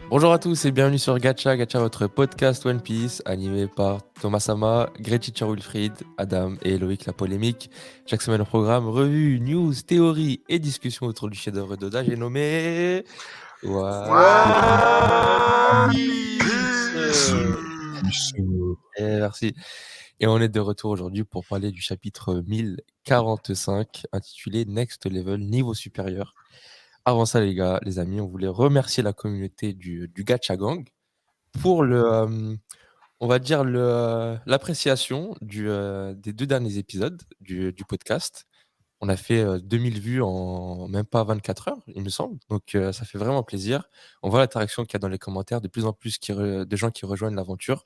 Bonjour à tous et bienvenue sur Gacha, Gacha votre podcast One Piece animé par Thomas Sama, Great Teacher Wilfried, Adam et Loïc la polémique. Chaque semaine au programme, revue, news, théories et discussions autour du chef-d'œuvre d'Oda, j'ai nommé One One Piece. Piece. Et merci. Et on est de retour aujourd'hui pour parler du chapitre 1045 intitulé Next Level, niveau supérieur. Avant ça, les amis, on voulait remercier la communauté du Gacha Gang pour on va dire l'appréciation des 2 derniers épisodes du podcast. On a fait 2000 vues en même pas 24 heures, il me semble. Donc ça fait vraiment plaisir. On voit l'interaction qu'il y a dans les commentaires, de plus en plus de gens qui rejoignent l'aventure.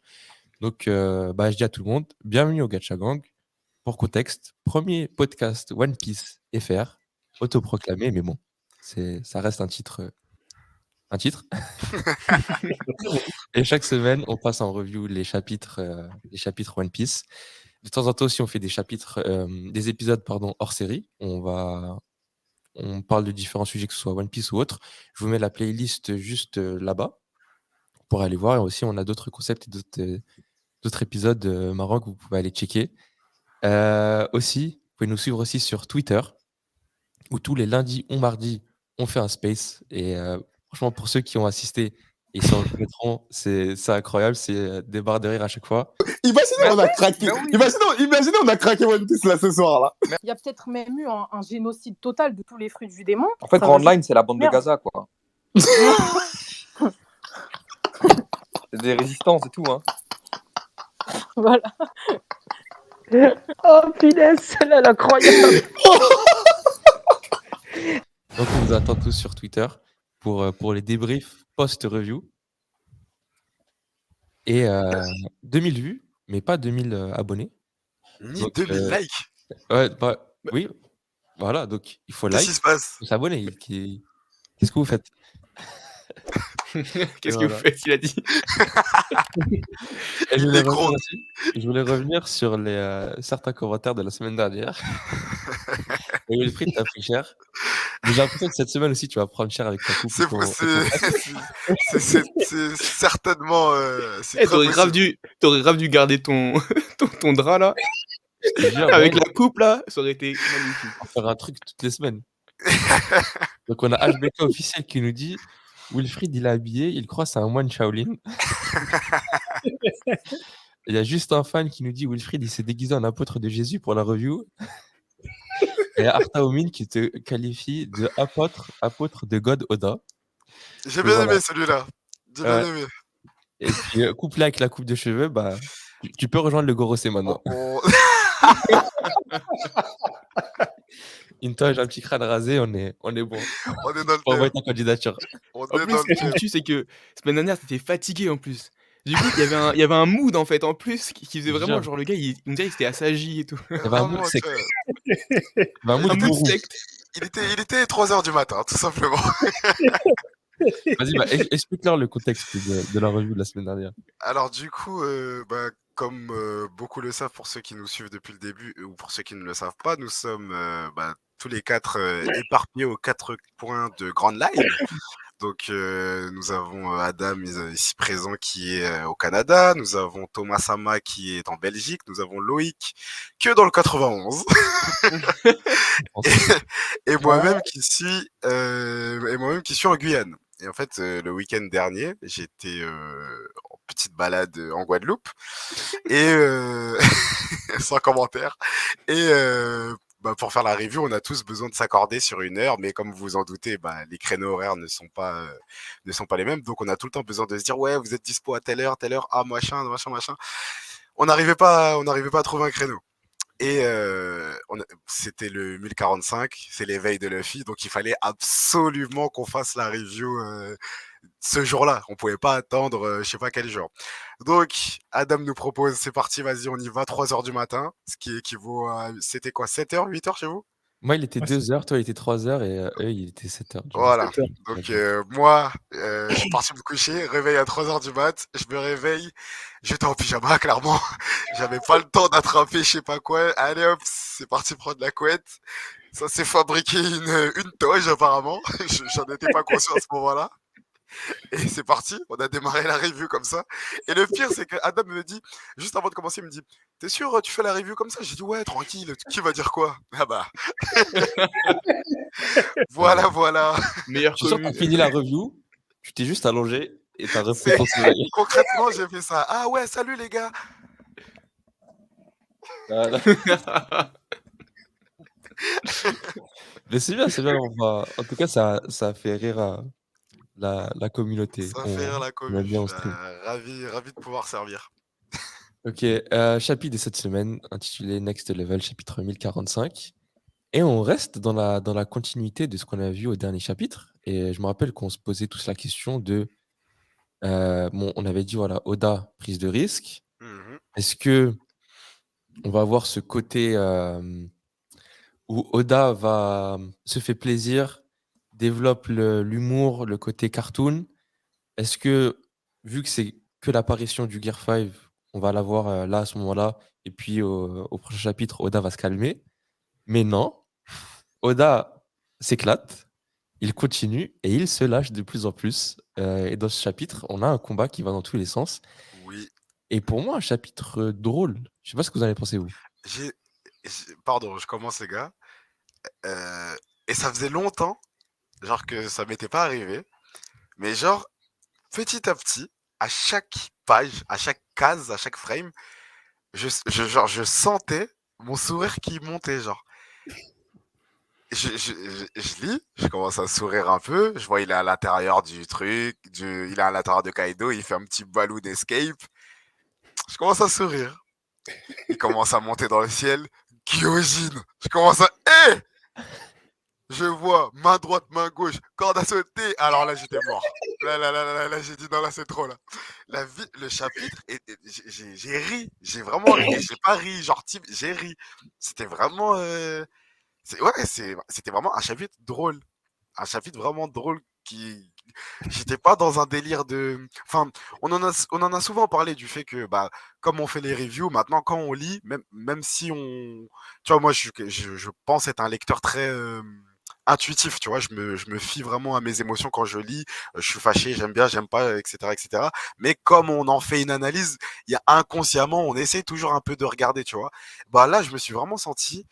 Donc je dis à tout le monde, bienvenue au Gacha Gang. Pour contexte, premier podcast One Piece FR, autoproclamé, mais bon, ça reste un titre. Et chaque semaine, on passe en review les chapitres One Piece. De temps en temps aussi, on fait des épisodes hors série. On parle de différents sujets, que ce soit One Piece ou autre. Je vous mets la playlist juste là-bas pour aller voir. Et aussi, on a d'autres concepts et d'autres épisodes marrants que vous pouvez aller checker. Aussi, vous pouvez nous suivre aussi sur Twitter, où tous les lundis ou mardis, on fait un space. Et franchement, pour ceux qui ont assisté et sur le Patreon, c'est incroyable, c'est des barres de rire à chaque fois. Imaginez, on a craqué. Imaginez, on a craqué One Piece là ce soir là. Il y a peut-être même eu un génocide total de tous les fruits du démon. En fait, Ça Grand va Line, c'est la bande de Merde. Gaza, quoi. C'est des résistances et tout, hein. Voilà. Oh punaise, celle-là, elle est incroyable. Donc, on vous attend tous sur Twitter pour les débriefs post-review. Et 2000 vues, mais pas 2000 abonnés. Ni Donc, 2000 likes. Ouais, oui, voilà, donc il faut Qu'est-ce like, qui se passe? il faut s'abonner. Qu'est-ce que vous faites? Qu'est-ce que Voilà. vous faites, il a dit. Et Il est gros. je voulais revenir sur certains commentaires de la semaine dernière. Et Wilfried, t'as pris cher. Mais j'ai l'impression que cette semaine aussi, tu vas prendre cher avec ta coupe. C'est certainement. C'est très T'aurais grave dû garder ton drap là, Je te jure, avec ouais, la coupe là, ça aurait été magnifique. on va faire un truc toutes les semaines. Donc on a HBK officiel qui nous dit Wilfried, il est habillé, il croit que c'est un moine Shaolin. Il y a juste un fan qui nous dit Wilfried, il s'est déguisé en apôtre de Jésus pour la review. Et Arta Omin qui te qualifie de apôtre de God Oda. J'ai bien Voilà. aimé celui-là. J'ai bien aimé. Et puis couplé avec la coupe de cheveux, tu peux rejoindre le Gorosei maintenant. Une toge, un petit crâne rasé, on est bon. On est dans le Pour envoyer thème. ta candidature. On En est plus, dans ce qui me tue, c'est que semaine dernière, t'étais fatigué en plus. Du coup, il y avait un mood en fait en plus qui faisait vraiment Jure. genre le gars, on dirait qu'il était assagi et tout. Il y avait un mood Vraiment, sec. que- Il y avait un mood Un mood gourou. secte. Il était 3h du matin, tout simplement. Vas-y, explique-leur le contexte de la revue de la semaine dernière. Alors du coup, comme beaucoup le savent pour ceux qui nous suivent depuis le début ou pour ceux qui ne le savent pas, nous sommes tous les 4 éparpillés aux 4 coins de Grand Line. Donc nous avons Adam ici présent qui est au Canada, nous avons Thomas Sama qui est en Belgique, nous avons Loïc que dans le 91 et moi-même qui suis en Guyane. Et en fait, le week-end dernier, j'étais en petite balade en Guadeloupe et sans commentaire. Et pour faire la review, on a tous besoin de s'accorder sur une heure, mais comme vous vous en doutez, les créneaux horaires ne sont pas les mêmes. Donc, on a tout le temps besoin de se dire, ouais, vous êtes dispo à telle heure, ah machin. On n'arrivait pas à trouver un créneau. Et c'était le 1045, c'est l'éveil de Luffy, donc il fallait absolument qu'on fasse la review ce jour-là. On pouvait pas attendre je sais pas quel jour. Donc Adam nous propose, c'est parti, vas-y, on y va, 3h du matin, ce qui équivaut à, c'était quoi, 7h, 8h chez vous? Moi, il était 2h, toi, il était 3h et eux, il était 7h. Voilà. Donc moi, je suis parti me coucher, réveil à 3h du mat, je me réveille, j'étais en pyjama, clairement. J'avais pas le temps d'attraper je sais pas quoi. Allez hop, c'est parti prendre la couette. Ça s'est fabriqué une toge apparemment. J'en étais pas conscient à ce moment-là. Et c'est parti, on a démarré la review comme ça. Et le pire, c'est que Adam me dit, juste avant de commencer, il me dit, t'es sûr, tu fais la review comme ça? J'ai dit, ouais, tranquille, qui va dire quoi? Ah bah, voilà, voilà. Meilleure Je suis sûr que tu as commu. fini la review, tu t'es juste allongé et tu as repris C'est ton sommeil. concrètement, j'ai fait ça. Ah ouais, salut les gars. Voilà. Mais c'est bien, c'est bien. En tout cas, ça a fait rire la communauté. Ça fait rire la On aime commu. bien en stream. Ravi de pouvoir servir. Ok, chapitre de cette semaine intitulé Next Level, chapitre 1045. Et on reste dans la continuité de ce qu'on a vu au dernier chapitre. Et je me rappelle qu'on se posait tous la question de. Bon, on avait dit, voilà, Oda, prise de risque. Mhm. Est-ce que on va avoir ce côté où Oda se fait plaisir, développe l'humour, le côté cartoon? Est-ce que, vu que c'est que l'apparition du Gear 5, on va l'avoir là, à ce moment-là, et puis au prochain chapitre, Oda va se calmer? Mais non, Oda s'éclate, il continue et il se lâche de plus en plus. Et dans ce chapitre, on a un combat qui va dans tous les sens. Oui. Et pour moi, un chapitre drôle. Je sais pas ce que vous en avez pensé, vous. Pardon, je commence les gars. Et ça faisait longtemps, genre que ça m'était pas arrivé. Mais genre, petit à petit, à chaque page, à chaque case, à chaque frame, je sentais mon sourire qui montait, genre. Je lis, je commence à sourire un peu, je vois il est à l'intérieur du truc, il est à l'intérieur de Kaido, il fait un petit balloon d'escape, je commence à sourire, il commence à monter dans le ciel, Kyojin, je commence à... Je vois main droite, main gauche, corde à sauter, alors là j'étais mort. Là, j'ai dit non, là c'est trop là. Le chapitre, j'ai ri, j'ai vraiment ri, et j'ai pas ri, genre j'ai ri. C'était vraiment... c'était vraiment un chapitre drôle. Un chapitre vraiment drôle qui. J'étais pas dans un délire de. Enfin, on en a souvent parlé du fait que, bah, comme on fait les reviews, maintenant, quand on lit, même si on. Tu vois, moi, je pense être un lecteur très. Intuitif, tu vois, je me fie vraiment à mes émotions quand je lis, je suis fâché, j'aime bien, j'aime pas, etc., etc. Mais comme on en fait une analyse, il y a inconsciemment, on essaie toujours un peu de regarder, tu vois. Bah là, je me suis vraiment senti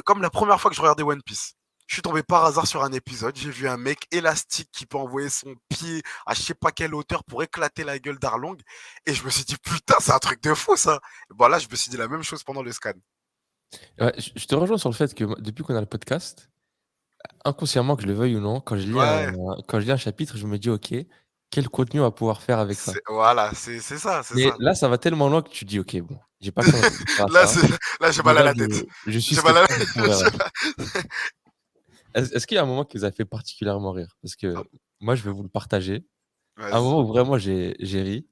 comme la première fois que je regardais One Piece. Je suis tombé par hasard sur un épisode, j'ai vu un mec élastique qui peut envoyer son pied à je sais pas quelle hauteur pour éclater la gueule d'Arlong. Et je me suis dit, putain, c'est un truc de fou ça. Et bah là, je me suis dit la même chose pendant le scan. Ouais, je te rejoins sur le fait que depuis qu'on a le podcast, inconsciemment, que je le veuille ou non, Ouais, quand je lis un chapitre, je me dis, OK, quel contenu on va pouvoir faire avec ça? voilà, c'est ça, c'est Mais ça. là, ça va tellement loin que tu dis, OK, bon, j'ai pas le temps de réfléchir à Là, ça. là, j'ai mal à Déjà, la tête. je suis J'ai mal à skeptique à ce la... moment-là. Est-ce qu'il y a un moment qui vous a fait particulièrement rire? Parce Ah, que moi, je vais vous le partager. Un vas-y. moment où vraiment j'ai ri,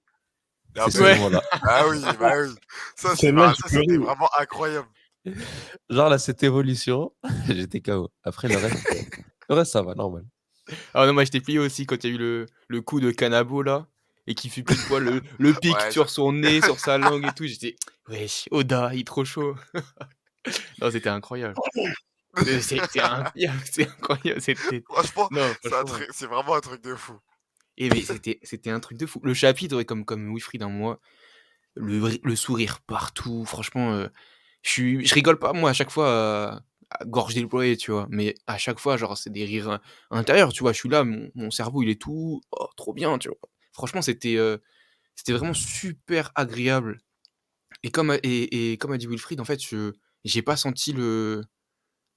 Ah c'est bah ce Ouais. oui. moment-là. Ah oui, bah oui. Celle-là, j'ai Ça, c'était pleuré. vraiment incroyable. Genre là, cette évolution, j'étais KO. Après, le reste, ça va, normal. Ah non, moi j'étais plié aussi quand il y a eu le coup de Kanabo là, et qui fut pile poil le pic Ouais, sur son nez, sur sa langue et tout. J'étais, wesh, Oda, il est trop chaud. Non, c'était incroyable. C'est incroyable, c'est incroyable. franchement, Non, franchement. c'est vraiment un truc de fou. Et mais c'était un truc de fou. Le chapitre, ouais, comme Wilfried en moi, le sourire partout, franchement, je rigole pas moi à chaque fois, à gorge déployée, tu vois? Mais à chaque fois, genre, c'est des rires intérieurs, tu vois? Je suis là, mon cerveau, il est tout: «Oh, trop bien», tu vois? Franchement, c'était vraiment super agréable et comme a dit Wilfried, en fait, j'ai pas senti le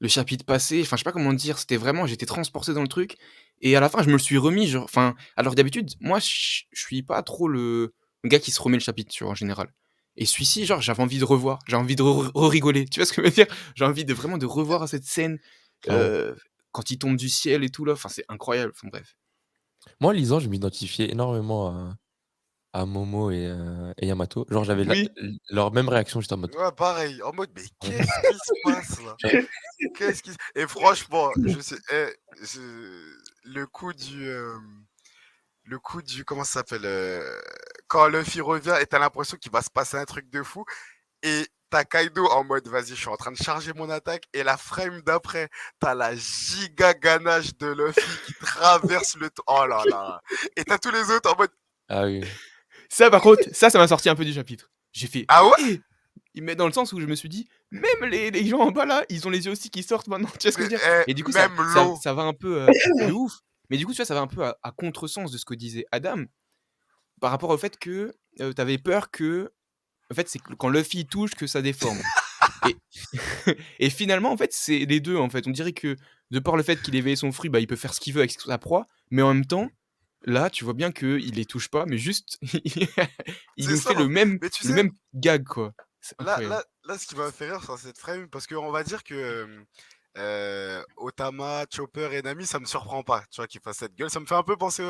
chapitre passé, enfin, je sais pas comment dire, c'était vraiment j'étais transporté dans le truc et à la fin, je me le suis remis, genre enfin, alors d'habitude, moi, je suis pas trop le gars qui se remet le chapitre, tu vois, en général et celui-ci, genre, j'avais envie de revoir, j'ai envie de re-rigoler, tu vois ce que je veux dire? J'ai envie de vraiment de revoir cette scène, Clairement. heu, quand il tombe du ciel et tout là, enfin, c'est incroyable, enfin bref. Moi, en lisant, je m'identifiais énormément à Momo et Yamato. Genre, j'avais Oui. leur même réaction, j'étais en mode. Ouais, pareil, en mode, mais Ouais. qu'est-ce qui se passe là? Et franchement, je sais, le coup du, comment ça s'appelle, quand Luffy revient et t'as l'impression qu'il va se passer un truc de fou, et t'as Kaido en mode vas-y, je suis en train de charger mon attaque. Et la frame d'après, t'as la giga ganache de Luffy qui traverse le. Oh là là. Et t'as tous les autres en mode. Ah oui. Ça, par contre, ça m'a sorti un peu du chapitre. J'ai fait. Ah ouais? Eh Mais dans le sens où je me suis dit, même les gens en bas là, ils ont les yeux aussi qui sortent maintenant. Tu vois ce que je veux dire? Et du coup, Même l'eau. ça va un peu de ouf. Mais du coup, tu vois, ça va un peu à contresens de ce que disait Adam par rapport au fait que t'avais peur que. En fait, c'est quand Luffy touche que ça déforme. Et, et finalement, en fait, c'est les deux. En fait, on dirait que de par le fait qu'il éveille son fruit, bah, il peut faire ce qu'il veut avec sa proie, mais en même temps, là, tu vois bien qu'il les touche pas, mais juste, il C'est nous ça. fait le même Mais tu sais, gag, quoi. C'est là, incroyable. ce qui m'a fait rire sur cette frame, parce qu'on va dire que Otama, Chopper et Nami, ça me surprend pas, tu vois, qu'ils fassent cette gueule. Ça me fait un peu penser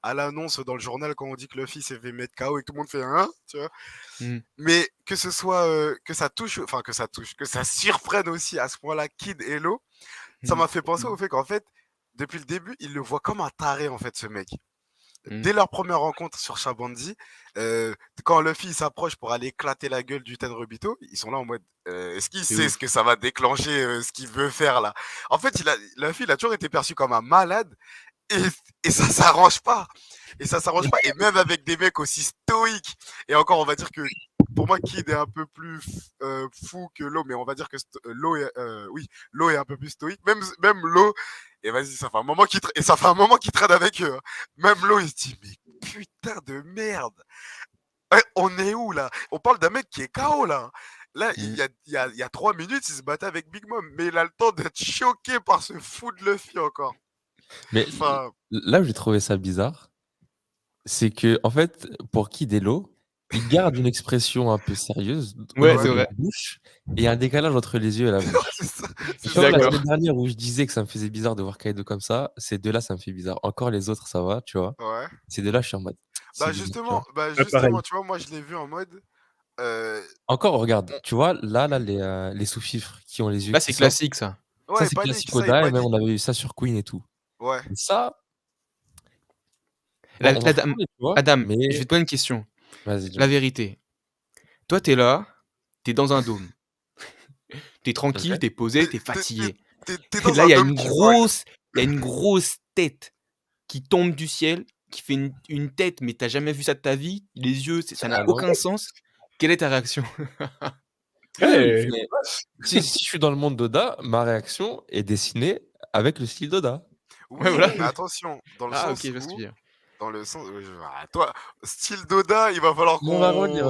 à l'annonce dans le journal quand on dit que Luffy s'est fait mettre KO et que tout le monde fait un, tu vois. Mm. Mais que ce soit, que ça surprenne aussi à ce point-là Kid et Law, ça Mm. m'a fait penser au fait qu'en fait, depuis le début, il le voit comme un taré, en fait, ce mec. Mm. Dès leur première rencontre sur Shabandi, quand Luffy s'approche pour aller éclater la gueule du Tenryubito, ils sont là en mode est-ce qu'il C'est sait ouf. ce que ça va déclencher, ce qu'il veut faire là? En fait, Luffy, il a toujours été perçu comme un malade et ça s'arrange pas. Et ça s'arrange pas. Et même avec des mecs aussi stoïques. Et encore, on va dire que pour moi, Kid est un peu plus fou que Law, mais on va dire que Law est un peu plus stoïque. Même Law, et vas-y, ça fait un moment qu'il traîne avec eux. Hein. Même Law, il se dit, mais putain de merde. Ouais, on est où là? On parle d'un mec qui est KO là. Là, il y a 3 minutes, il se battait avec Big Mom, mais il a le temps d'être choqué par ce fou de Luffy encore. Mais Enfin, là où j'ai trouvé ça bizarre, c'est que, en fait, pour Kid et Law, il garde une expression un peu sérieuse au Ouais, niveau c'est de la vrai. bouche et il y a un décalage entre les yeux et la bouche. c'est ça. Et C'est comme ça. la D'accord. semaine dernière où je disais que ça me faisait bizarre de voir Kaido comme ça, ces deux-là, ça me fait bizarre. Encore les autres, ça va, tu vois. Ouais. Ces deux-là, je suis en mode. C'est Bah bizarre, tu justement, vois. pareil. tu vois, moi je l'ai vu en mode. euh, Encore, regarde, tu vois, là, les sous-fifres qui ont les yeux Là, qui c'est sortent, classique, ça. ça, Ouais, c'est panique, classique ça il Oda et même panique. on avait eu ça sur Queen et tout. Ouais. Et ça, bon, on va Adam, regarder, tu vois, Adam, mais je vais te poser une question. vas-y, dis-moi. La vérité. Toi, t'es là, t'es dans un dôme. T'es tranquille, Ok. t'es posé, t'es T'es- fatigué. T'es Et dans là, un il y a dôme qui bug. il y a une grosse tête qui tombe du ciel, qui fait une tête, mais t'as jamais vu ça de ta vie. Les yeux, ça n'a Ah non. aucun sens. Quelle est ta réaction? Ouais, Mais si je suis dans le monde d'Oda, ma réaction est dessinée avec le style d'Oda. Oui, Ouais, voilà. mais attention, dans le Ah, ok, sens je vois ce que tu où, veux dire. dans le sens, toi, style Oda, il va falloir Mais on va revenir.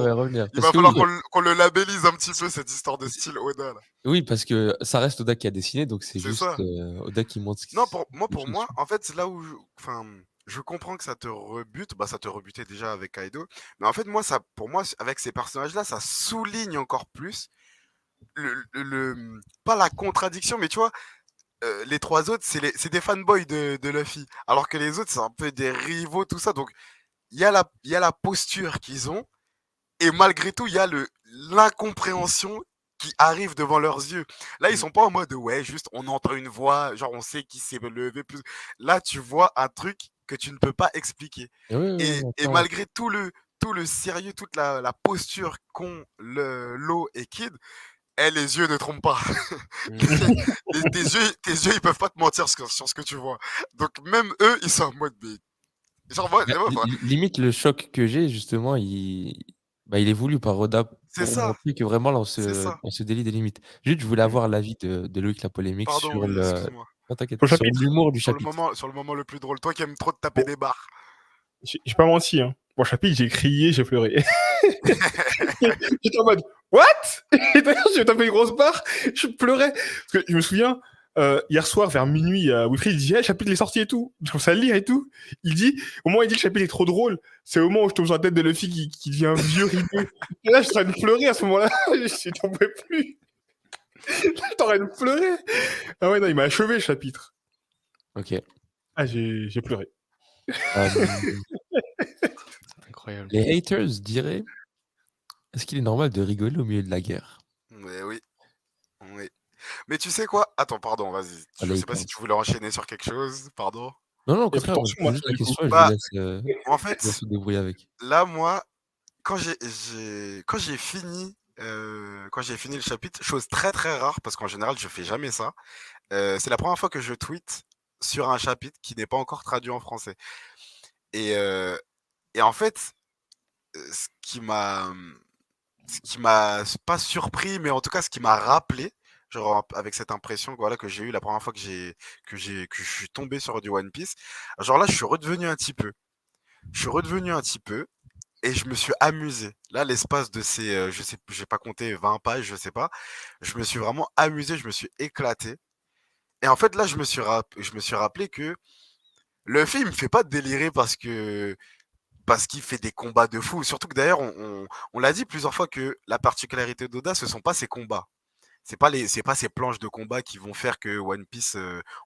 il Parce va que falloir oui, qu'on le labellise un petit peu cette histoire de style Oda là. oui, parce que ça reste Oda qui a dessiné, donc c'est C'est juste ça. Oda qui montre Non, les pour choses, moi, tu vois. en fait, c'est là où, enfin, je comprends que ça te rebute. Bah, ça te rebutait déjà avec Kaido. Mais en fait, moi, pour moi, avec ces personnages-là, ça souligne encore plus pas la contradiction, mais tu vois, les trois autres, c'est des fanboys de Luffy. Alors que les autres, c'est un peu des rivaux, tout ça. Donc, il y a la posture qu'ils ont. Et malgré tout, il y a l'incompréhension qui arrive devant leurs yeux. Là, ils sont pas en mode, ouais, juste on entend une voix, genre on sait qui s'est levé plus. Là, tu vois un truc que tu ne peux pas expliquer. Oui, oui, Et clairement. malgré tout le sérieux, toute la posture qu'ont Lo et Kid, les yeux ne trompent pas. Tes yeux, ils peuvent pas te mentir sur ce que tu vois. Donc même eux, ils sont en mode, mais genre moi, Bah, limite, le choc que j'ai, justement, il est voulu par Oda c'est pour ça, montrer que vraiment, là, c'est ça. on se délie des limites. Juste, je voulais Mm. avoir l'avis de Loïc La Polémique Pardon, sur oui, excuse-moi. non, t'inquiète, Sur le sur chapitre. l'humour du chapitre. Sur le moment le plus drôle, toi qui aimes trop te taper Bon. des barres. J'ai pas menti, hein. Bon, chapitre, j'ai crié, j'ai pleuré. J'étais en mode, what? Et d'ailleurs, j'ai tapé une grosse barre, je pleurais. Parce que je me souviens, hier soir, vers minuit, Wilfried dit, hey, le chapitre est sorti et tout. Je commence à le lire et tout. Il dit, au moment où il dit que le chapitre est trop drôle, c'est au moment où je tombe sur la tête de Luffy qui devient vieux ridé. Et là, je suis en train de pleurer à ce moment-là. Je t'en pouvais plus. J'étais en train de pleurer. Ah ouais, non, il m'a achevé le chapitre. Ok. Ah, j'ai pleuré. Incroyable. Les haters diraient, est-ce qu'il est normal de rigoler au milieu de la guerre? Mais oui. Oui. Mais tu sais quoi? Attends, pardon, vas-y. Je sais pas si tu voulais enchaîner sur quelque chose, pardon. Non, au Il y a plus de contraire, je tension, moi, pose juste la du coup. question et je Bah, vous laisse En fait, se débrouiller avec. là, moi, quand j'ai fini quand j'ai fini le chapitre, chose très très rare parce qu'en général je fais jamais ça. C'est la première fois que je tweete sur un chapitre qui n'est pas encore traduit en français. Et, et en fait, ce qui m'a pas surpris, mais en tout cas ce qui m'a rappelé, genre avec cette impression voilà, que j'ai eue la première fois que je suis tombé sur du One Piece, genre là je suis redevenu un petit peu. Je suis redevenu un petit peu et je me suis amusé. Là, l'espace de ces, je sais, j'ai pas compté 20 pages, je sais pas. Je me suis vraiment amusé, je me suis éclaté. Et en fait, là, je me suis rappelé que le film me fait pas délirer parce qu'il fait des combats de fou. Surtout que d'ailleurs, on l'a dit plusieurs fois que la particularité d'Oda, ce sont pas ses combats. C'est pas ces planches de combat qui vont faire que One Piece,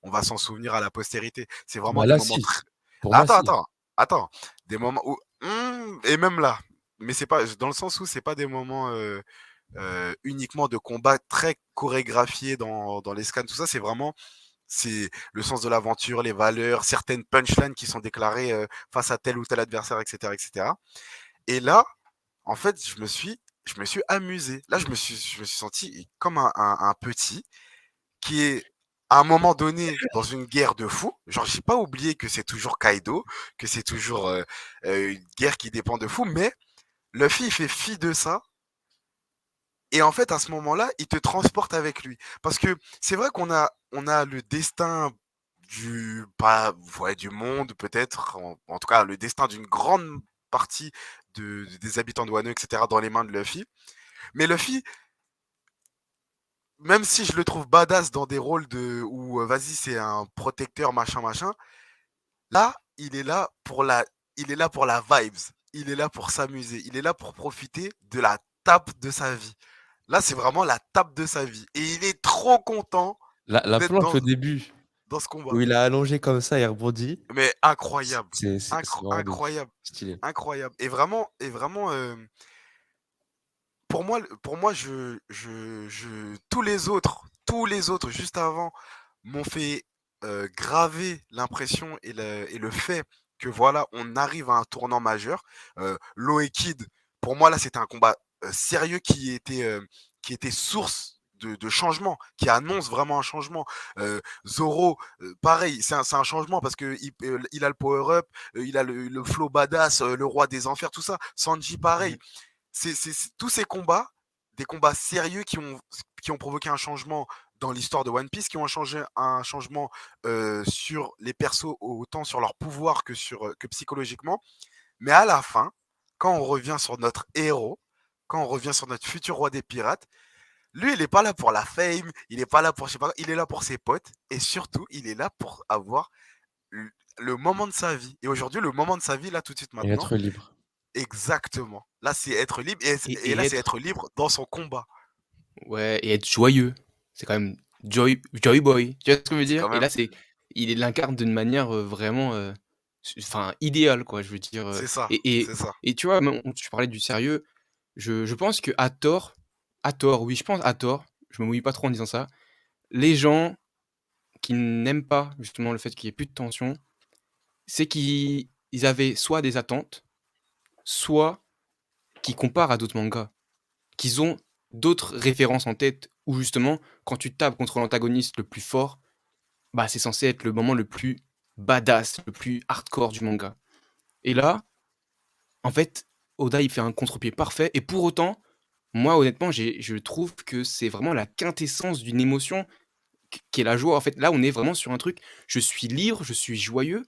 on va s'en souvenir à la postérité. C'est vraiment Bah des là, moments si. Pour Là, moi, si. attends. Des moments où, et même là, mais c'est pas dans le sens où c'est pas des moments uniquement de combat très chorégraphiés dans les scans, tout ça. C'est le sens de l'aventure, les valeurs, certaines punchlines qui sont déclarées face à tel ou tel adversaire, etc., etc. Et là, en fait, je me suis amusé. Là, je me suis senti comme un petit qui est à un moment donné dans une guerre de fou. Genre, j'ai pas oublié que c'est toujours Kaido, que c'est toujours une guerre qui dépend de fou, mais Luffy il fait fi de ça. Et en fait, à ce moment-là, il te transporte avec lui. Parce que c'est vrai on a le destin pas, ouais, du monde, peut-être, en tout cas, le destin d'une grande partie des habitants de Wano, etc., dans les mains de Luffy. Mais Luffy, même si je le trouve badass dans des rôles où vas-y, c'est un protecteur, machin, machin, là, il est là pour la vibes. Il est là pour s'amuser. Il est là pour profiter de la tape de sa vie. Là, c'est vraiment la tape de sa vie. Et il est trop content La d'être planche au début, dans ce combat. où il a allongé comme ça et rebondi, Mais incroyable. c'est vraiment de ouf. Incroyable. Stylé. Incroyable. Et vraiment, pour moi tous les autres, juste avant, m'ont fait graver l'impression et le fait que voilà, on arrive à un tournant majeur. Law et Kid, pour moi, là, c'était un combat sérieux qui était source de changement, qui annonce vraiment un changement. Zoro, pareil, c'est un changement parce que il a le power-up, il a le flow badass, le roi des enfers, tout ça. Sanji, pareil. Tous ces combats, des combats sérieux qui ont provoqué un changement dans l'histoire de One Piece, qui ont changé un changement sur les persos, autant sur leur pouvoir que psychologiquement. Mais à la fin, quand on revient sur notre héros, quand on revient sur notre futur roi des pirates, lui, il n'est pas là pour la fame, il n'est pas là pour, je sais pas, il est là pour ses potes, et surtout, il est là pour avoir le moment de sa vie. Et aujourd'hui, le moment de sa vie, là, tout de suite Et maintenant, être libre. exactement. Là, c'est être libre, et Et là, c'est être, être libre dans son combat. ouais, et être joyeux. C'est quand même Joy Boy. Tu vois ce que je veux C'est dire? quand Et même, là, il l'incarne d'une manière vraiment, enfin, idéale, quoi. Je veux dire. c'est ça, Et, c'est ça. et tu vois, tu parlais du sérieux. Je pense que à tort, oui, je pense à tort, je me mouille pas trop en disant ça. Les gens qui n'aiment pas justement le fait qu'il y ait plus de tension, c'est qu'ils avaient soit des attentes, soit qui comparent à d'autres mangas, qu'ils ont d'autres références en tête où justement, quand tu tapes contre l'antagoniste le plus fort, bah c'est censé être le moment le plus badass, le plus hardcore du manga. Et là, en fait, Oda il fait un contre-pied parfait et pour autant, moi honnêtement, je trouve que c'est vraiment la quintessence d'une émotion qui est la joie. En fait, là, on est vraiment sur un truc, je suis libre, je suis joyeux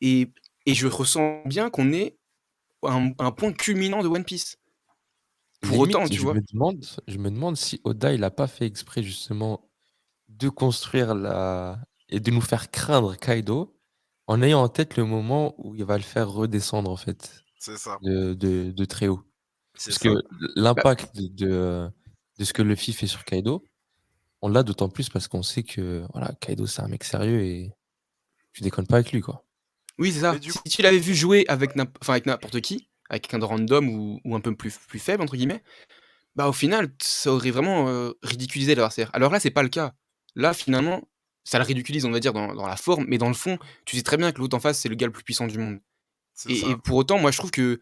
et, et je ressens bien qu'on est à un point culminant de One Piece. Pour autant, Limite, tu vois. je me demande si Oda, il a pas fait exprès justement de construire et de nous faire craindre Kaido en ayant en tête le moment où il va le faire redescendre en fait C'est ça, de très haut. c'est Parce que ça. Bah, l'impact de ce que Luffy fait sur Kaido, on l'a d'autant plus parce qu'on sait que voilà, Kaido c'est un mec sérieux et tu déconnes pas avec lui quoi. oui, c'est Mais ça. du Si coup, tu l'avais vu jouer avec avec n'importe qui, avec quelqu'un de random ou un peu plus faible, entre guillemets, bah au final, ça aurait vraiment ridiculisé l'adversaire. Alors là, c'est pas le cas. Là, finalement, ça le ridiculise, on va dire, dans la forme, mais dans le fond, tu sais très bien que l'autre en face, c'est le gars le plus puissant du monde. c'est Et ça. pour autant, moi, je trouve que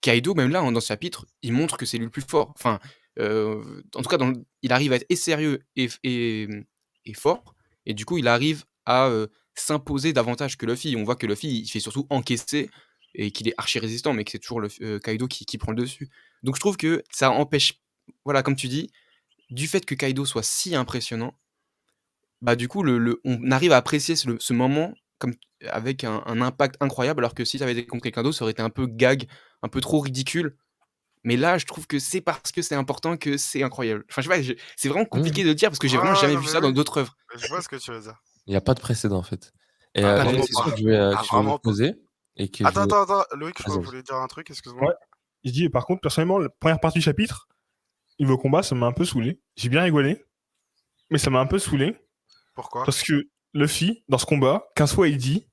Kaido, même là, dans ce chapitre, il montre que c'est lui le plus fort. Enfin, en tout cas, il arrive à être et sérieux et fort, et du coup, il arrive à s'imposer davantage que Luffy. On voit que Luffy, il fait surtout encaisser et qu'il est archi résistant, mais que c'est toujours Kaido qui prend le dessus. Donc je trouve que ça empêche, voilà, comme tu dis, du fait que Kaido soit si impressionnant, bah du coup, on arrive à apprécier ce moment comme avec un impact incroyable, alors que si ça avait été contre quelqu'un d'autre, ça aurait été un peu gag, un peu trop ridicule. Mais là, je trouve que c'est parce que c'est important que c'est incroyable. Enfin, je sais pas, c'est vraiment compliqué de le dire parce que j'ai vraiment Ouais, jamais non, vu mais ça dans oui, d'autres œuvres. je vois ce que tu veux dire. Il n'y a pas de précédent, en fait. Et Ah, Pas de j'ai une vraiment précédent. question pas. que je vais vous Vraiment pas. poser et que je Attends, veux. attends, attends, Loïc, je crois que Vas-y, vous voulez dire un truc, excuse-moi. Ouais. Je dis, par contre, personnellement, la première partie du chapitre, niveau combat, ça m'a un peu saoulé. J'ai bien rigolé, mais ça m'a un peu saoulé. Pourquoi? Parce que Luffy, dans ce combat, 15 fois, il dit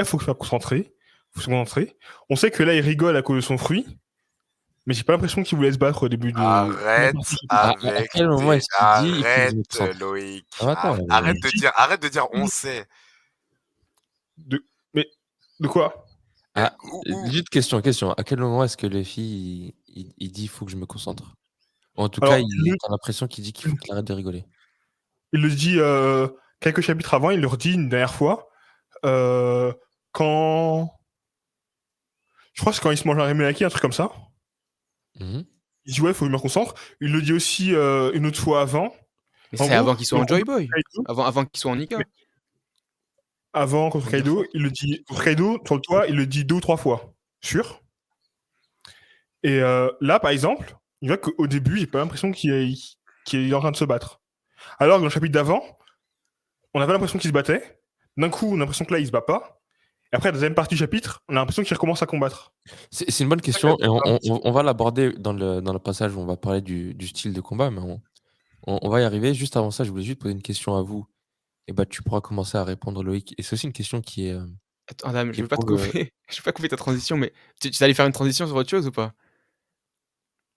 faut que je sois concentré. Faut se concentrer. On sait que là, il rigole à cause de son fruit, mais j'ai pas l'impression qu'il voulait se battre au début de. Arrête À avec quel moment tes... est-ce qu'il dit il faut que je me Arrête, concentre? Loïc. Ah, attends, Arrête de dire on sait. Mais de quoi? ah, Où juste question. À quel moment est-ce que Luffy il dit il faut que je me concentre? En tout cas, Alors, t'as l'impression qu'il dit qu'il faut qu'il arrête de rigoler. il le dit quelques chapitres avant, il le redit une dernière fois. Quand. Je crois que c'est quand il se mange un Remelaki, un truc comme ça. Mhm. Il dit ouais, faut que je me concentre. Il le dit aussi une autre fois avant. Mais En c'est gros, avant qu'il soit le en Joy combat Boy. contre Kaido, Avant qu'il soit en Nika. mais avant contre Première Kaido, fois. il le dit contre Kaido sur le toit, il le dit 2 ou 3 fois, sûr. Et là, par exemple, il voit qu'au début, j'ai pas l'impression qu'il est en train de se battre. Alors que dans le chapitre d'avant, on avait l'impression qu'il se battait. D'un coup, on a l'impression que là, il se bat pas. Et après, la deuxième partie du chapitre, on a l'impression qu'il recommence à combattre. C'est une bonne C'est ça qui a question et un petit- on va l'aborder dans le passage où on va parler du style de combat, mais on va y arriver. Juste avant ça, je voulais juste poser une question à vous. Et bah, tu pourras commencer à répondre, Loïc. Et c'est aussi une question qui est, Attends, Adam, qui je veux pas te prouve, couper. Je veux pas couper ta transition, mais tu allais faire une transition sur autre chose ou pas?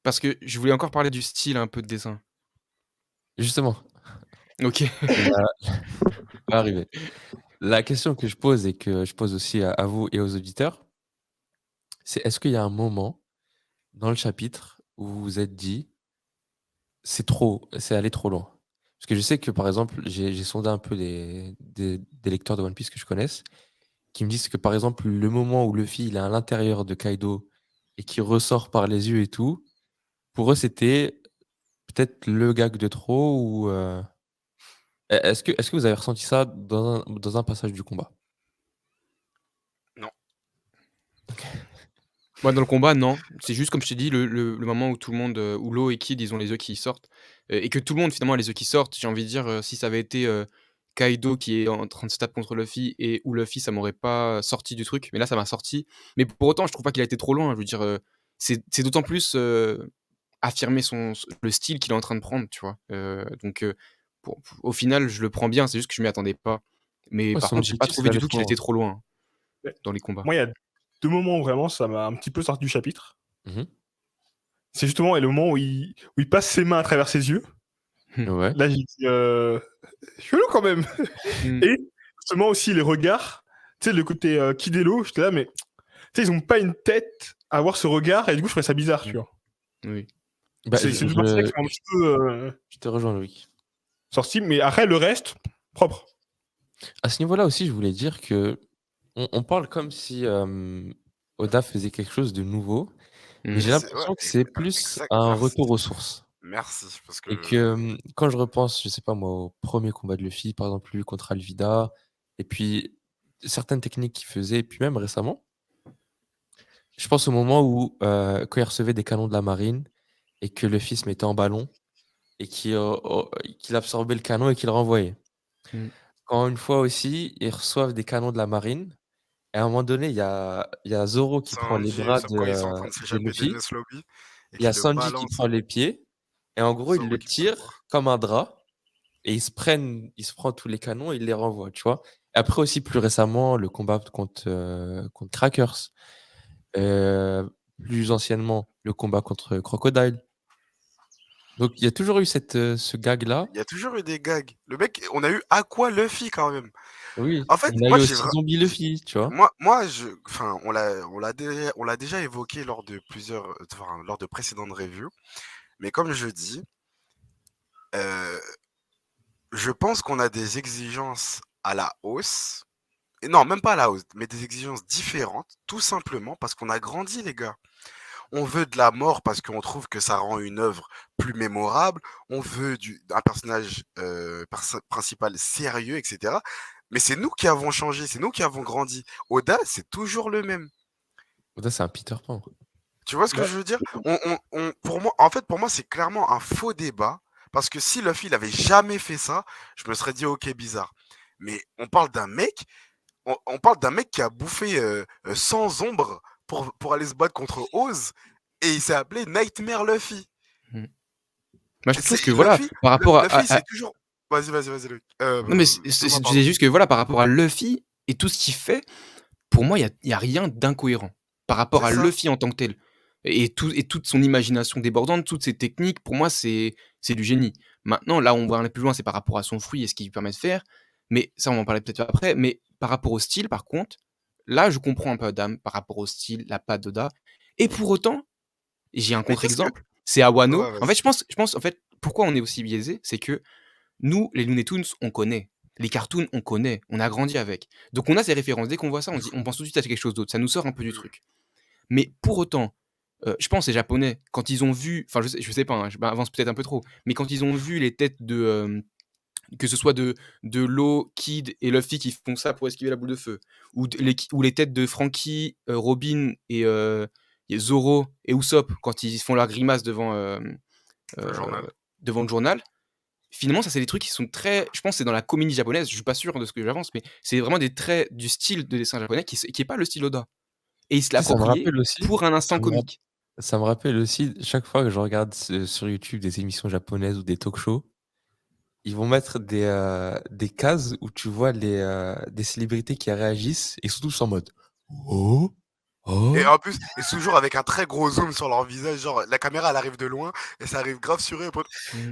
Parce que je voulais encore parler du style un peu de dessin. justement, Ok. on va arriver. La question que je pose et que je pose aussi à vous et aux auditeurs, c'est est-ce qu'il y a un moment dans le chapitre où vous vous êtes dit c'est allé trop loin? Parce que je sais que, par exemple, j'ai sondé un peu des lecteurs de One Piece que je connaisse, qui me disent que, par exemple, le moment où Luffy il est à l'intérieur de Kaido et qui ressort par les yeux et tout, pour eux, c'était peut-être le gag de trop ou est-ce que vous avez ressenti ça dans un passage du combat? Non. Moi, dans le combat, non. C'est juste, comme je t'ai dit, le moment où tout le monde, où Law et Kid, ils ont les yeux qui sortent, et que tout le monde, finalement, a les yeux qui sortent. J'ai envie de dire, si ça avait été Kaido qui est en train de se taper contre Luffy et ou Luffy, ça m'aurait pas sorti du truc. Mais là, ça m'a sorti. Mais pour autant, je trouve pas qu'il a été trop loin. Je veux dire, c'est d'autant plus affirmer le style qu'il est en train de prendre, tu vois. Donc, au final, je le prends bien. C'est juste que je m'y attendais pas. Mais Ouais, par son contre, j'ai pas objectif, c'est trouvé du d'aller tout trop qu'il loin. était trop loin Ouais. dans les combats. Moi, il y a 2 moments où vraiment ça m'a un petit peu sorti du chapitre. Mmh. C'est justement le moment où il passe ses mains à travers ses yeux. Ouais. Là, j'ai dit chelou quand même. Mmh. Et justement aussi les regards. Tu sais, le côté Kid et Law, j'étais là, mais tu sais, ils ont pas une tête à avoir ce regard, et du coup, je trouvais ça bizarre, tu vois. Oui. Bah, C'est deux parties qui sont un petit peu je te rejoins, Loïc. sorties, mais après, le reste, propre. À ce niveau-là aussi, je voulais dire que on parle comme si Oda faisait quelque chose de nouveau, mais Mmh. j'ai C'est- l'impression ouais, que c'est plus exact, un merci. retour aux sources. Merci, parce Et que... que quand je repense, je sais pas moi, au premier combat de Luffy, par exemple, lui contre Alvida, et puis certaines techniques qu'il faisait, et puis même récemment, je pense au moment où quand il recevait des canons de la marine et que Luffy se mettait en ballon et qu'il absorbait le canon et qu'il le renvoyait. Mmh. Quand une fois aussi, ils reçoivent des canons de la marine. Et à un moment donné, il y a Zoro qui prend les Sanji, bras quand ils sont en train de de s'échapper Luffy. d'Enies Lobby, et Il y a qui le Sanji qui balance, prend les pieds. Et en gros, il Zoro le qui tire court. comme un drap. Et il se prend tous les canons et il les renvoie, tu vois. Et après aussi, plus récemment, le combat contre Crackers. Plus anciennement, le combat contre Crocodile. Donc il y a toujours eu ce gag-là. Il y a toujours eu des gags. Le mec, on a eu Aqua Luffy quand même. Oui, En fait, on a moi, eu aussi Zombie Luffy, tu vois. enfin, on l'a déjà évoqué lors de plusieurs, enfin, lors de précédentes reviews. Mais comme je dis, euh, je pense qu'on a des exigences à la hausse. Et non, même pas à la hausse, mais des exigences différentes, tout simplement parce qu'on a grandi, les gars. On veut de la mort parce qu'on trouve que ça rend une œuvre plus mémorable. On veut un personnage principal sérieux, etc. Mais c'est nous qui avons changé, c'est nous qui avons grandi. Oda, c'est toujours le même. Oda, c'est un Peter Pan. Tu vois ce que Ouais. je veux dire? Pour moi, c'est clairement un faux débat. Parce que si Luffy n'avait jamais fait ça, je me serais dit, ok, bizarre. Mais on parle d'un mec, on parle d'un mec qui a bouffé sans ombre pour aller se battre contre Oz. Et il s'est appelé Nightmare Luffy. Moi, je trouve que voilà, Luffy, par rapport Luffy, à- c'est toujours. Vas-y, Luc. Non, mais Thomas, je pardon. disais juste que voilà, par rapport à Luffy et tout ce qu'il fait, pour moi, il y a rien d'incohérent par rapport à C'est ça. Luffy en tant que tel. Et toute son imagination débordante, toutes ses techniques, pour moi, c'est du génie. Maintenant, là, on va aller plus loin, c'est par rapport à son fruit et ce qu'il lui permet de faire. Mais ça, on va en parler peut-être après. Mais par rapport au style, par contre, là, je comprends un peu Adam par rapport au style, la patte d'Oda. Et pour autant, j'ai un Mais qu'est-ce que. contre-exemple, c'est à Wano. Ouais, En fait, vas-y. je pense, en fait, pourquoi on est aussi biaisé, c'est que nous, les Looney Tunes, on connaît. Les cartoons, on connaît. On a grandi avec. Donc, on a ces références. Dès qu'on voit ça, on pense tout de suite à quelque chose d'autre. Ça nous sort un peu du truc. Mais pour autant, je pense les Japonais, quand ils ont vu, enfin je sais pas, hein, je m'avance peut-être un peu trop, mais quand ils ont vu les têtes de, que ce soit de Law, Kid et Luffy qui font ça pour esquiver la boule de feu, ou les têtes de Frankie, Robin et Zoro et Usopp quand ils font leur grimace Le euh, journal. devant le journal, finalement ça c'est des trucs qui sont très, je pense que c'est dans la comédie japonaise, je suis pas sûr de ce que j'avance, mais c'est vraiment des traits du style de dessin japonais qui est pas le style Oda. Et il se Tu sais, ça me l'appropriait rappelle aussi, pour un instant ça me, rap- comique. ça me rappelle aussi, chaque fois que je regarde sur YouTube des émissions japonaises ou des talk shows, ils vont mettre des cases où tu vois des célébrités qui réagissent et sont tous en mode Oh, Et oh. en plus, et toujours avec un très gros zoom sur leur visage, genre la caméra elle arrive de loin et ça arrive grave sur eux.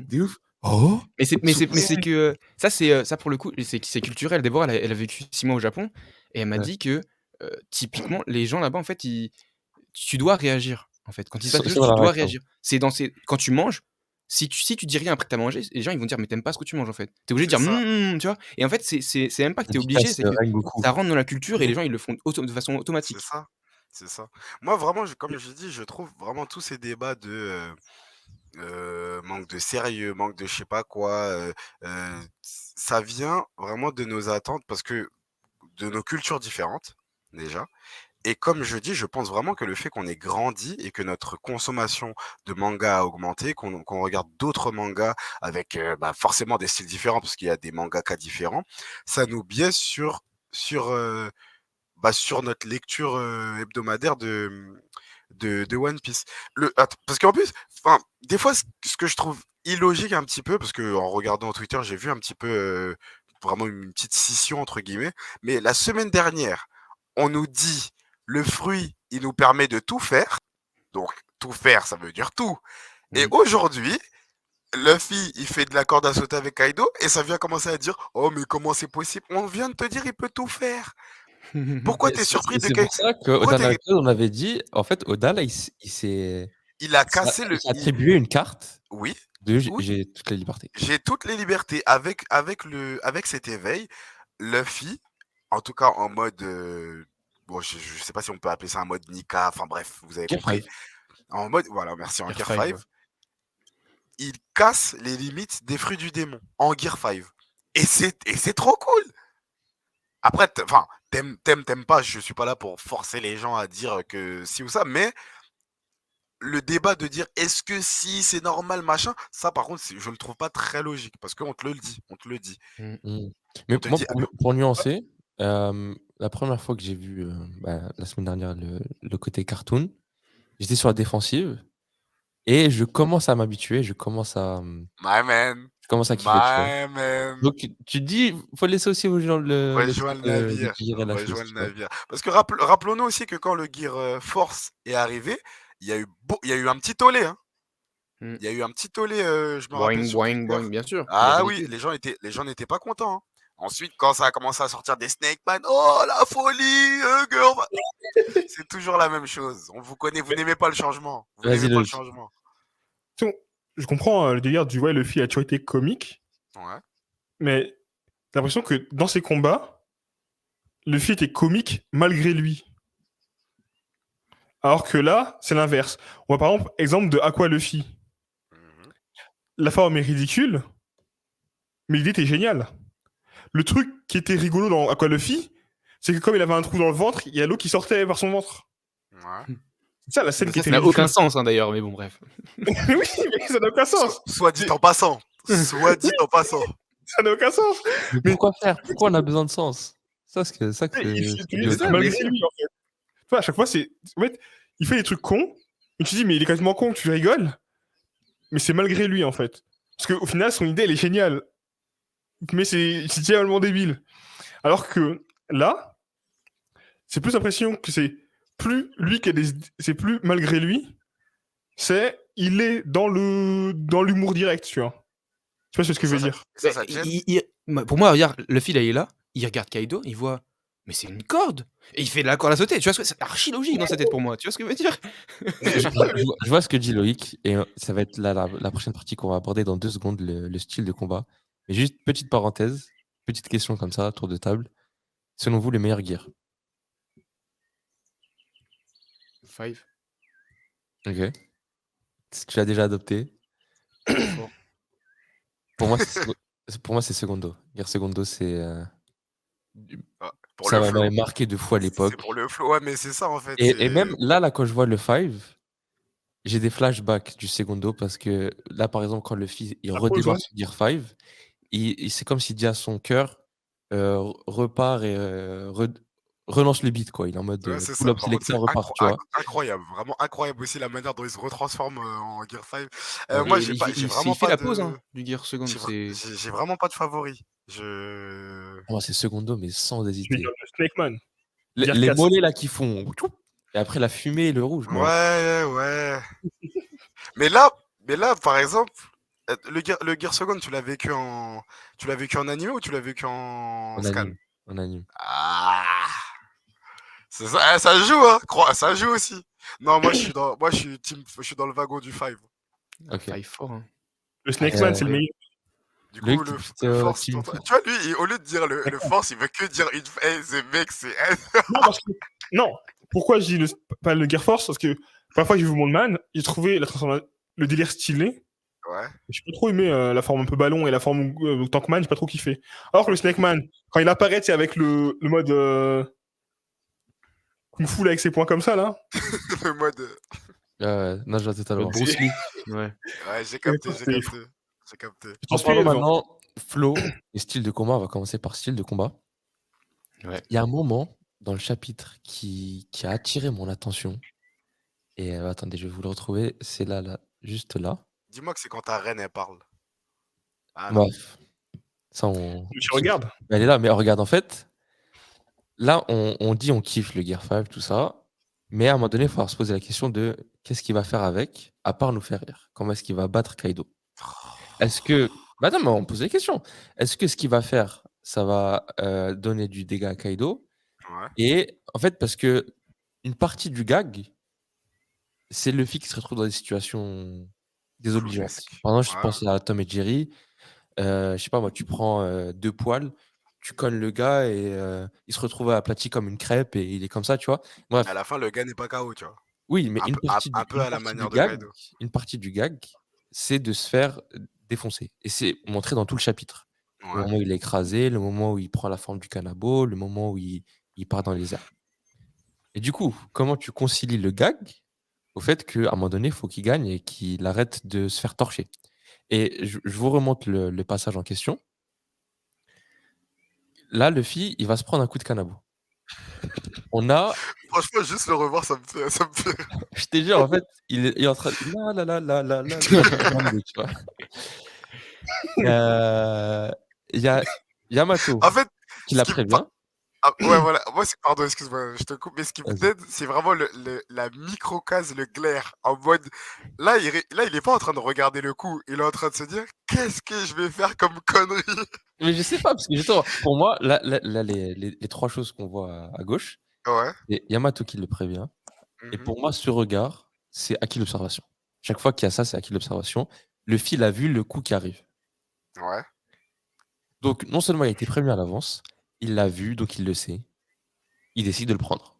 Des ouf. Oh. Mais c'est que ça, ça pour le coup, c'est culturel. Déborah, elle a vécu 6 mois au Japon et elle m'a Ouais. dit que typiquement, les gens là-bas, en fait, tu dois réagir. En fait, quand il se passe Ils quelque sont chose, dans tu la dois réaction. réagir. Quand tu manges, si tu dis rien après que tu as mangé, les gens ils vont dire mais t'aimes pas ce que tu manges en fait. T'es obligé de C'est dire ça. tu vois. Et en fait, c'est même pas que t'es obligé, Dédicace c'est que Rengoku. ça rentre dans la culture et les gens ils le font de façon C'est automatique. ça. C'est ça. Moi, vraiment, comme je dis, je trouve vraiment tous ces débats de manque de sérieux, manque de je sais pas quoi, ça vient vraiment de nos attentes parce que de nos cultures différentes, déjà. Et comme je dis, je pense vraiment que le fait qu'on ait grandi et que notre consommation de manga a augmenté, qu'on regarde d'autres mangas avec forcément des styles différents, parce qu'il y a des mangaka différents, ça nous biaise sur, euh, sur notre lecture hebdomadaire de One Piece. Parce qu'en plus, des fois, ce que je trouve illogique un petit peu, parce que en regardant Twitter, j'ai vu un petit peu vraiment une petite scission entre guillemets, mais la semaine dernière, on nous dit le fruit, il nous permet de tout faire. Donc, tout faire, ça veut dire tout. Et aujourd'hui, Luffy, il fait de la corde à sauter avec Kaido et ça vient commencer à dire oh, mais comment c'est possible? On vient de te dire, il peut tout faire. Pourquoi t'es surpris de C'est pour ça qu'au Pourquoi dernier épisode, on avait dit, en fait, Oda, là, il a cassé il s'est attribué une carte Oui, de oui, j'ai toutes les libertés. j'ai toutes les libertés. Avec cet éveil, Luffy, en tout cas en mode. Bon, je sais pas si on peut appeler ça un mode Nika, enfin bref, vous avez Gear compris. 5. En mode, voilà, merci, en Gear Gear 5, 5, ouais. il casse les limites des fruits du démon en Gear 5. Et c'est trop cool. Après, t'aimes pas, je suis pas là pour forcer les gens à dire que si ou ça, mais le débat de dire est-ce que si c'est normal, machin, ça par contre, je le trouve pas très logique parce qu'on te le dit, on te le dit. Mm. Mais On te moi, dit, pour nuancer, la première fois que j'ai vu, la semaine dernière, le côté cartoon, j'étais sur la défensive et je commence à m'habituer, je commence à kiffer, tu vois. my man, Donc, tu te dis, faut laisser aussi aux gens le rejoins truc le de navire, digérer la chose, rejoins le tu vois. navire. Parce que rappelons-nous aussi que quand le Gear Force est arrivé, il y a eu un petit tollé, hein. Mm. Il y a eu un petit tollé, je me rappelle Boing, sur boing, Twitter. boing, bien sûr. Il Ah avait oui, l'étude. les gens n'étaient pas contents, hein. Ensuite, quand ça a commencé à sortir des Snake Man, oh la folie, girl. C'est toujours la même chose. On vous connaît, vous n'aimez pas le changement. Vous Vas-y, n'aimez pas le Loïc. changement. je comprends le délire du ouais, Luffy a toujours été comique, Ouais. mais j'ai l'impression que dans ses combats, Luffy était comique malgré lui. Alors que là, c'est l'inverse. On va par exemple, exemple de Aqua Luffy. Mhm. La forme est ridicule, mais l'idée était géniale. Le truc qui était rigolo dans Aqua Luffy, c'est que comme il avait un trou dans le ventre, il y a l'eau qui sortait par son ventre. Ouais. C'est ça la scène qui Ça était n'a ridicule. aucun sens, hein, d'ailleurs, mais bon, bref. Oui, mais ça n'a aucun sens. Soit dit en passant. Soit dit en passant. Ça n'a aucun sens. Mais Mais- pourquoi faire? Pourquoi on a besoin de sens? Ça, c'est que Mais il- c'est il- idiot. c'est malgré lui, en fait. Tu vois, à chaque fois, c'est. En fait, il fait des trucs cons, et tu te dis, mais il est quasiment con, tu rigoles, mais c'est malgré lui, en fait. Parce qu'au final, son idée, elle est géniale. Mais c'est diablement débile. Alors que là, c'est plus l'impression que c'est plus lui qui a des. C'est plus malgré lui, c'est. Il est dans l'humour direct, tu vois. Tu vois ce que je veux dire? Ça te gêne Pour moi, regarde, le fil, il est là, il regarde Kaido, il voit, mais c'est une corde. Et il fait de la corde à sauter. Tu vois, c'est archi logique dans sa tête pour moi. Tu vois ce que je veux dire? Je vois ce que dit Loïc, et ça va être la prochaine partie qu'on va aborder dans 2 secondes, le style de combat. Mais juste petite parenthèse, petite question comme ça, tour de table. Selon vous, les meilleurs gears? Five. Ok. Tu l'as déjà adopté? Pour moi, c'est Segundo. Gear Segundo, c'est. Pour Ça le m'a flow. marqué de fou à C'est l'époque. pour le flow. Ouais, mais c'est ça en fait. Et même là, quand je vois le 5, j'ai des flashbacks du Segundo parce que là, par exemple, quand le fils il Ça redémarre pose, sur Gear 5, c'est comme s'il dit à son cœur repart et relance le beat, quoi. Il est en mode Ouais, c'est pull ça. up Par contre, c'est selector, repart, tu vois. incroyable. Vraiment incroyable aussi la manière dont il se retransforme en Gear 5. Ouais. Moi, Et j'ai il vraiment fait pas la de. pause hein, du Gear Second. J'ai vraiment pas de favori. Moi, c'est Segundo, mais sans je vais hésiter. dire le Snake Man. Les, Gear les 4. mollets là qui font. Et après la fumée et le rouge. Moi. Ouais. mais là, par exemple, le Gear Second, tu l'as vécu en animé ou tu l'as vécu en En scan? anime. En anime. Ah, c'est ça, ça joue, hein. Ça joue aussi. Non, moi, je suis dans le wagon du 5. Ok. Five fort. Hein. Le Snake Man, c'est le meilleur. Du Loïc, coup, t'es le plutôt force, team tu vois, lui, au lieu de dire le force, il veut que dire une ce mec, c'est. Non, parce que... non. Pourquoi je dis pas le Gear Force? Parce que parfois, j'ai vu Mon Man, j'ai trouvé le délire stylé. Ouais. J'ai pas trop aimé la forme un peu ballon et la forme Tankman, j'ai pas trop kiffé. Alors que le Snake Man, quand il apparaît, c'est avec le mode Kung Fu là, avec ses points comme ça là. Le mode. non, je vois totalement. Bruce Lee. Ouais. Ouais, j'ai capté. En parlant maintenant, flow et style de combat, on va commencer par style de combat. Ouais. Il y a un moment dans le chapitre qui a attiré mon attention. Et attendez, je vais vous le retrouver. C'est là, juste là. Dis-moi que c'est quand ta reine, elle parle. Ah, non. Bref. Ça, on. Je regarde. Elle est là, mais regarde, en fait, là, on dit on kiffe le Gear 5, tout ça. Mais à un moment donné, il va falloir se poser la question de qu'est-ce qu'il va faire avec, à part nous faire rire. Comment est-ce qu'il va battre Kaido? Est-ce que. Bah non, mais on pose la question. Est-ce que ce qu'il va faire, ça va donner du dégât à Kaido? Ouais. Et en fait, parce que une partie du gag, c'est Luffy qui se retrouve dans des situations désobligeantes. Flouesques. Par exemple, je Ouais. pense à Tom et Jerry. Je sais pas moi, tu prends 2 poils, tu colles le gars et il se retrouve aplati comme une crêpe et il est comme ça, tu vois. Bref, À la fin, le gars n'est pas KO, tu vois. oui, mais Un peu à la manière de Kaido. une partie du gag, c'est de se faire défoncer. Et c'est montré dans tout le chapitre. Le Ouais. moment où il est écrasé, le moment où il prend la forme du cannabis, le moment où il part dans les airs. Et du coup, comment tu concilies le gag au fait qu'à un moment donné, il faut qu'il gagne et qu'il arrête de se faire torcher? Et je vous remonte le passage en question. Là, Luffy, il va se prendre un coup de cannabis. On a, Franchement, juste le revoir, ça me fait. je te jure, en fait, il est en train de. Tu vois. Il y a Yamato En fait, qui la ce qui me prévient. ouais, voilà. Moi, pardon, excuse-moi, je te coupe, mais ce qui me Vas-y. plaît, c'est vraiment la microcase, le glaire. En mode, là, il est pas en train de regarder le coup, il est en train de se dire, qu'est-ce que je vais faire comme connerie? Mais je sais pas, parce que justement, pour moi, là les 3 choses qu'on voit à gauche, Ouais. c'est Yamato qui le prévient. Et Mhm. pour moi, ce regard, c'est acquis l'observation. Chaque fois qu'il y a ça, c'est acquis l'observation. Luffy l'a vu le coup qui arrive. Ouais. Donc, non seulement il a été prévenu à l'avance, il l'a vu, donc il le sait. Il décide de le prendre.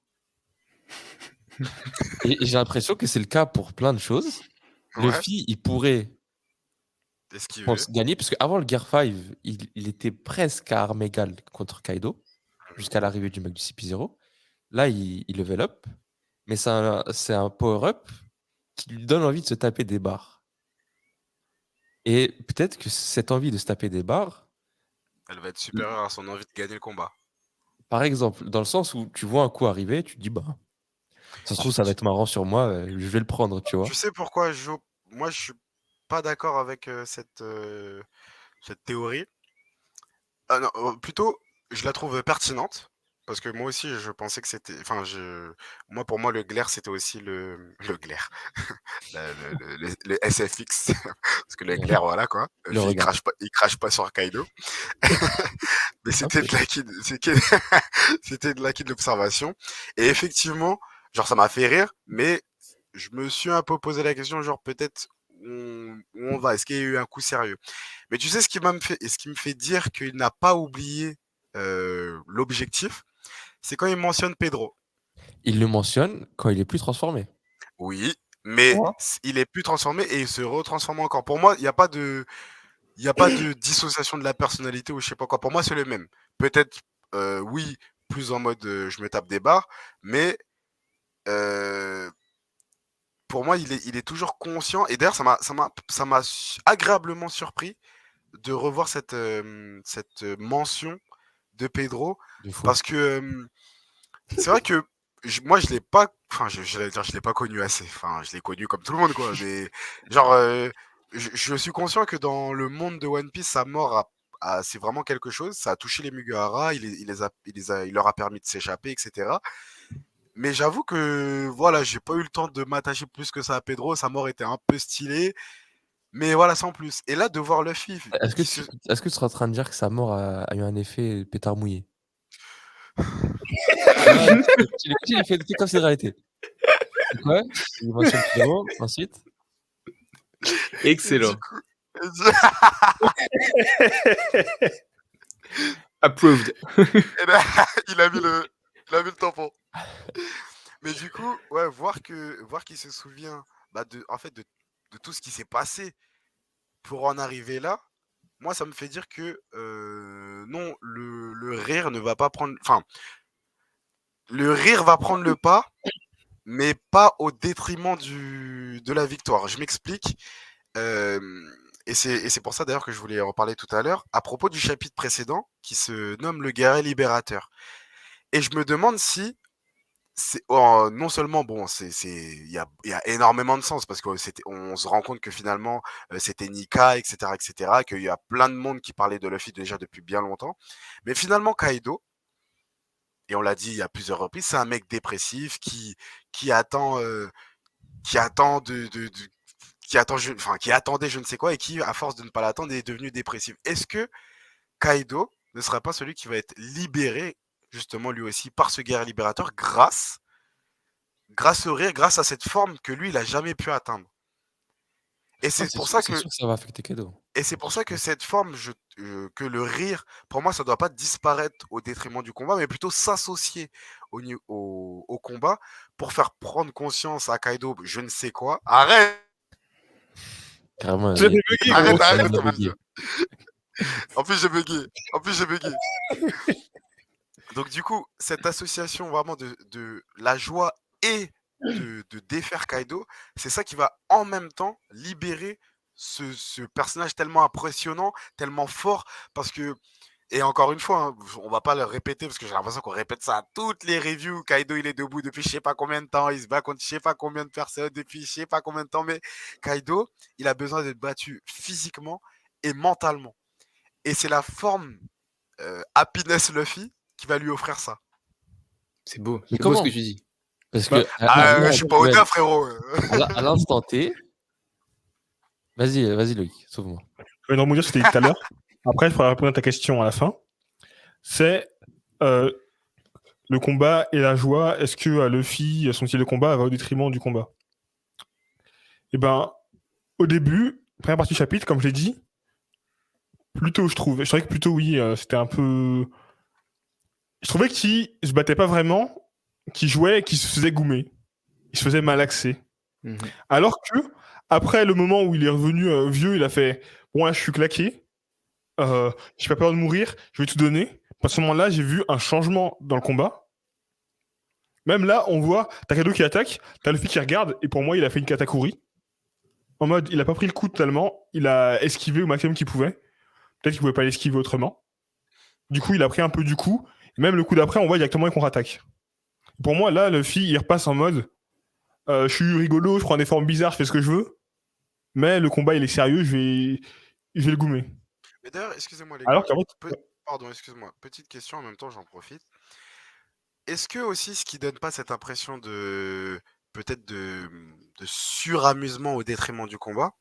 Et j'ai l'impression que c'est le cas pour plein de choses. Ouais. Luffy, il pourrait, C'est ce je qu'il veut. pense, gagner, parce qu'avant le Gear 5, il était presque à armes égales contre Kaido, jusqu'à l'arrivée du mec du CP0. Là, il level up, mais c'est un power-up qui lui donne envie de se taper des barres. Et peut-être que cette envie de se taper des barres, Elle va être supérieure à son envie de gagner le combat. par exemple, dans le sens où tu vois un coup arriver, tu te dis, bah, ça se trouve, ça va être marrant sur moi, je vais le prendre, tu vois. Tu sais pourquoi moi je suis pas d'accord avec cette théorie. Ah non, plutôt, je la trouve pertinente. Parce que moi aussi, je pensais que c'était. Enfin, moi, pour moi, le glaire, c'était aussi le glaire. Le SFX. Parce que le glaire, voilà quoi. Le Il regard. crache pas sur Kaido. Mais c'était Ok. de l'acquis c'était de l'acquis de l'observation. Et effectivement, genre, ça m'a fait rire, mais je me suis un peu posé la question, genre, peut-être où on va. Est-ce qu'il y a eu un coup sérieux? Mais tu sais ce qui me fait dire qu'il n'a pas oublié l'objectif, c'est quand il mentionne Pedro. Il le mentionne quand il est plus transformé. Oui, mais Quoi? il est plus transformé et il se retransforme encore. Pour moi, il y a pas de dissociation de la personnalité ou je sais pas quoi. Pour moi, c'est le même. Peut-être, oui, plus en mode je me tape des barres, mais euh, pour moi, il est toujours conscient. Et d'ailleurs, ça m'a agréablement surpris de revoir cette mention de Pedro De fou. parce que c'est vrai que moi je l'ai pas enfin j'allais dire je l'ai pas connu assez enfin je l'ai connu comme tout le monde quoi mais genre je suis conscient que dans le monde de One Piece sa mort c'est vraiment quelque chose, ça a touché les Mugiwara, il leur a permis de s'échapper, etc. Mais j'avoue que voilà, j'ai pas eu le temps de m'attacher plus que ça à Pedro, sa mort était un peu stylée, mais voilà, sans plus. Et là de voir Luffy qui se Est-ce que tu seras en train de dire que sa mort a eu un effet pétard mouillé? Ouais, il fait comme c'est réalité. C'est quoi? Il mentionne Pedro, ensuite? et du Excellent. coup Approved. et là, il a mis le tampon. Mais du coup, ouais, voir qu'il se souvient bah, en fait, de tout ce qui s'est passé pour en arriver là, moi, ça me fait dire que non, le rire ne va pas prendre. Enfin, le rire va prendre le pas, mais pas au détriment de la victoire. Je m'explique. Euh, et c'est pour ça d'ailleurs que je voulais en parler tout à l'heure, à propos du chapitre précédent qui se nomme Le guerrier libérateur. Et je me demande si non seulement bon il y a énormément de sens parce que on se rend compte que finalement c'était Nika, etc., qu'il y a plein de monde qui parlait de Luffy déjà depuis bien longtemps, mais finalement Kaido, et on l'a dit il y a plusieurs reprises, c'est un mec dépressif qui attend qui attend qui attend enfin qui attendait je ne sais quoi et qui à force de ne pas l'attendre est devenu dépressif. Est-ce que Kaido ne sera pas celui qui va être libéré justement lui aussi par ce guerrier libérateur grâce au rire, grâce à cette forme que lui, il a jamais pu atteindre. Et Ah, c'est pour ça c'est que, sûr que ça va affecter Kaido. et c'est pour ça que cette forme, que le rire, pour moi, ça doit pas disparaître au détriment du combat, mais plutôt s'associer au combat pour faire prendre conscience à Kaido, je ne sais quoi. Arrête, Carrément, J'ai bugué, arrête, gros. arrête, il a Thomas. bugué. En plus, j'ai bugué. En plus, j'ai bugué. Donc, du coup, cette association vraiment de la joie et de défaire Kaido, c'est ça qui va en même temps libérer ce personnage tellement impressionnant, tellement fort, parce que, et encore une fois, hein, on va pas le répéter, parce que j'ai l'impression qu'on répète ça à toutes les reviews. Kaido, il est debout depuis je sais pas combien de temps, il se bat contre je sais pas combien de personnes depuis je sais pas combien de temps, mais Kaido, il a besoin d'être battu physiquement et mentalement. Et c'est la forme Happiness Luffy qui va lui offrir ça. C'est beau. Mais C'est beau ce comment? que tu dis. Parce Bah, que là, Je suis pas auteur, frérot. à l'instant T, vas-y Loïc, sauve-moi. Je vais rebondir sur ce que tu as dit tout à l'heure. Après, il faudra répondre à ta question à la fin. C'est le combat et la joie. Est-ce que Luffy, son style de combat, va au détriment du combat? Eh ben, au début, première partie du chapitre, comme je l'ai dit, plutôt, je trouve. Je trouvais que plutôt, oui, c'était un peu. Je trouvais qu'il se battait pas vraiment, qu'il jouait, qu'il se faisait goumer. Il se faisait malaxer. Mhm. Alors que, après le moment où il est revenu vieux, il a fait bon, là, je suis claqué, j'ai pas peur de mourir, je vais tout donner. À ce moment-là, j'ai vu un changement dans le combat. Même là, on voit Takado qui attaque, t'as Luffy qui regarde, et pour moi, il a fait une katakuri. En mode, il a pas pris le coup totalement, il a esquivé au maximum qu'il pouvait. Peut-être qu'il pouvait pas l'esquiver autrement. Du coup, il a pris un peu du coup. Et même le coup d'après, on voit directement qu'on rattaque. Pour moi, là, Luffy, il repasse en mode je suis rigolo, je prends des formes bizarres, je fais ce que je veux. Mais le combat, il est sérieux, je vais le goumer. Mais d'ailleurs, excusez-moi les Alors gars. qu'en fait, Pardon, excuse-moi. Petite question, en même temps, j'en profite. Est-ce que aussi ce qui donne pas cette impression de peut-être de suramusement au détriment du combat,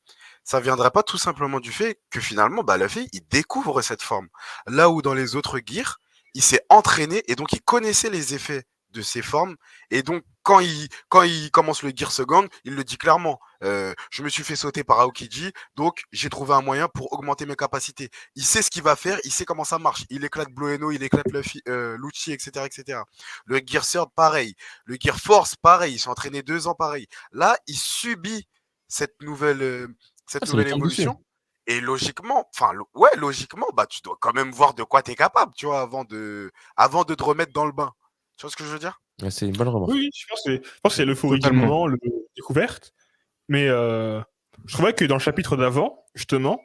ça viendrait pas tout simplement du fait que finalement, bah, Luffy, il découvre cette forme. Là où dans les autres gears, il s'est entraîné et donc il connaissait les effets de ces formes. Et donc, quand il commence le gear second, il le dit clairement. Je me suis fait sauter par Aokiji, donc j'ai trouvé un moyen pour augmenter mes capacités. Il sait ce qu'il va faire, il sait comment ça marche. Il éclate Blueno, il éclate Luffy, Lucci, etc., etc. Le Gear Third, pareil. Le Gear Force, pareil. Ils sont entraînés 2 ans, pareil. Là, il subit cette nouvelle Ah, ça lui tombe dessus. évolution. Et logiquement, ouais, logiquement, bah, tu dois quand même voir de quoi tu es capable, tu vois, avant de te remettre dans le bain. Tu vois ce que je veux dire? Ouais, c'est une bonne remarque. oui, je pense que c'est l'euphorie du Totalement. moment, la découverte. Mais je trouvais que dans le chapitre d'avant, justement,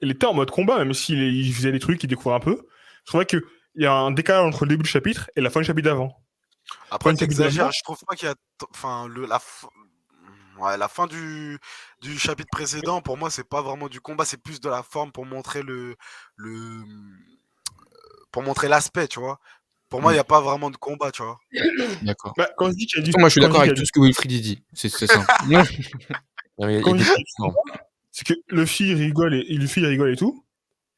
il était en mode combat, même s'il il faisait des trucs, il découvrait un peu. Je trouvais qu'il y a un décalage entre le début du chapitre et la fin du chapitre d'avant. Après, Fin du chapitre d'avant, t'exagères. Je trouve pas qu'il y a. Enfin, ouais, la fin du chapitre précédent, pour moi, c'est pas vraiment du combat, c'est plus de la forme pour montrer le pour montrer l'aspect, tu vois. Pour moi, il n'y a pas vraiment de combat, tu vois. D'accord. bah, quand je dis qu'il y a De toute du. façon, moi, je suis quand d'accord dis avec qu'il y a tout ce que Wilfried dit. C'est simple. Non, il y a Quand des je dis formes. c'est que Luffy il rigole et tout,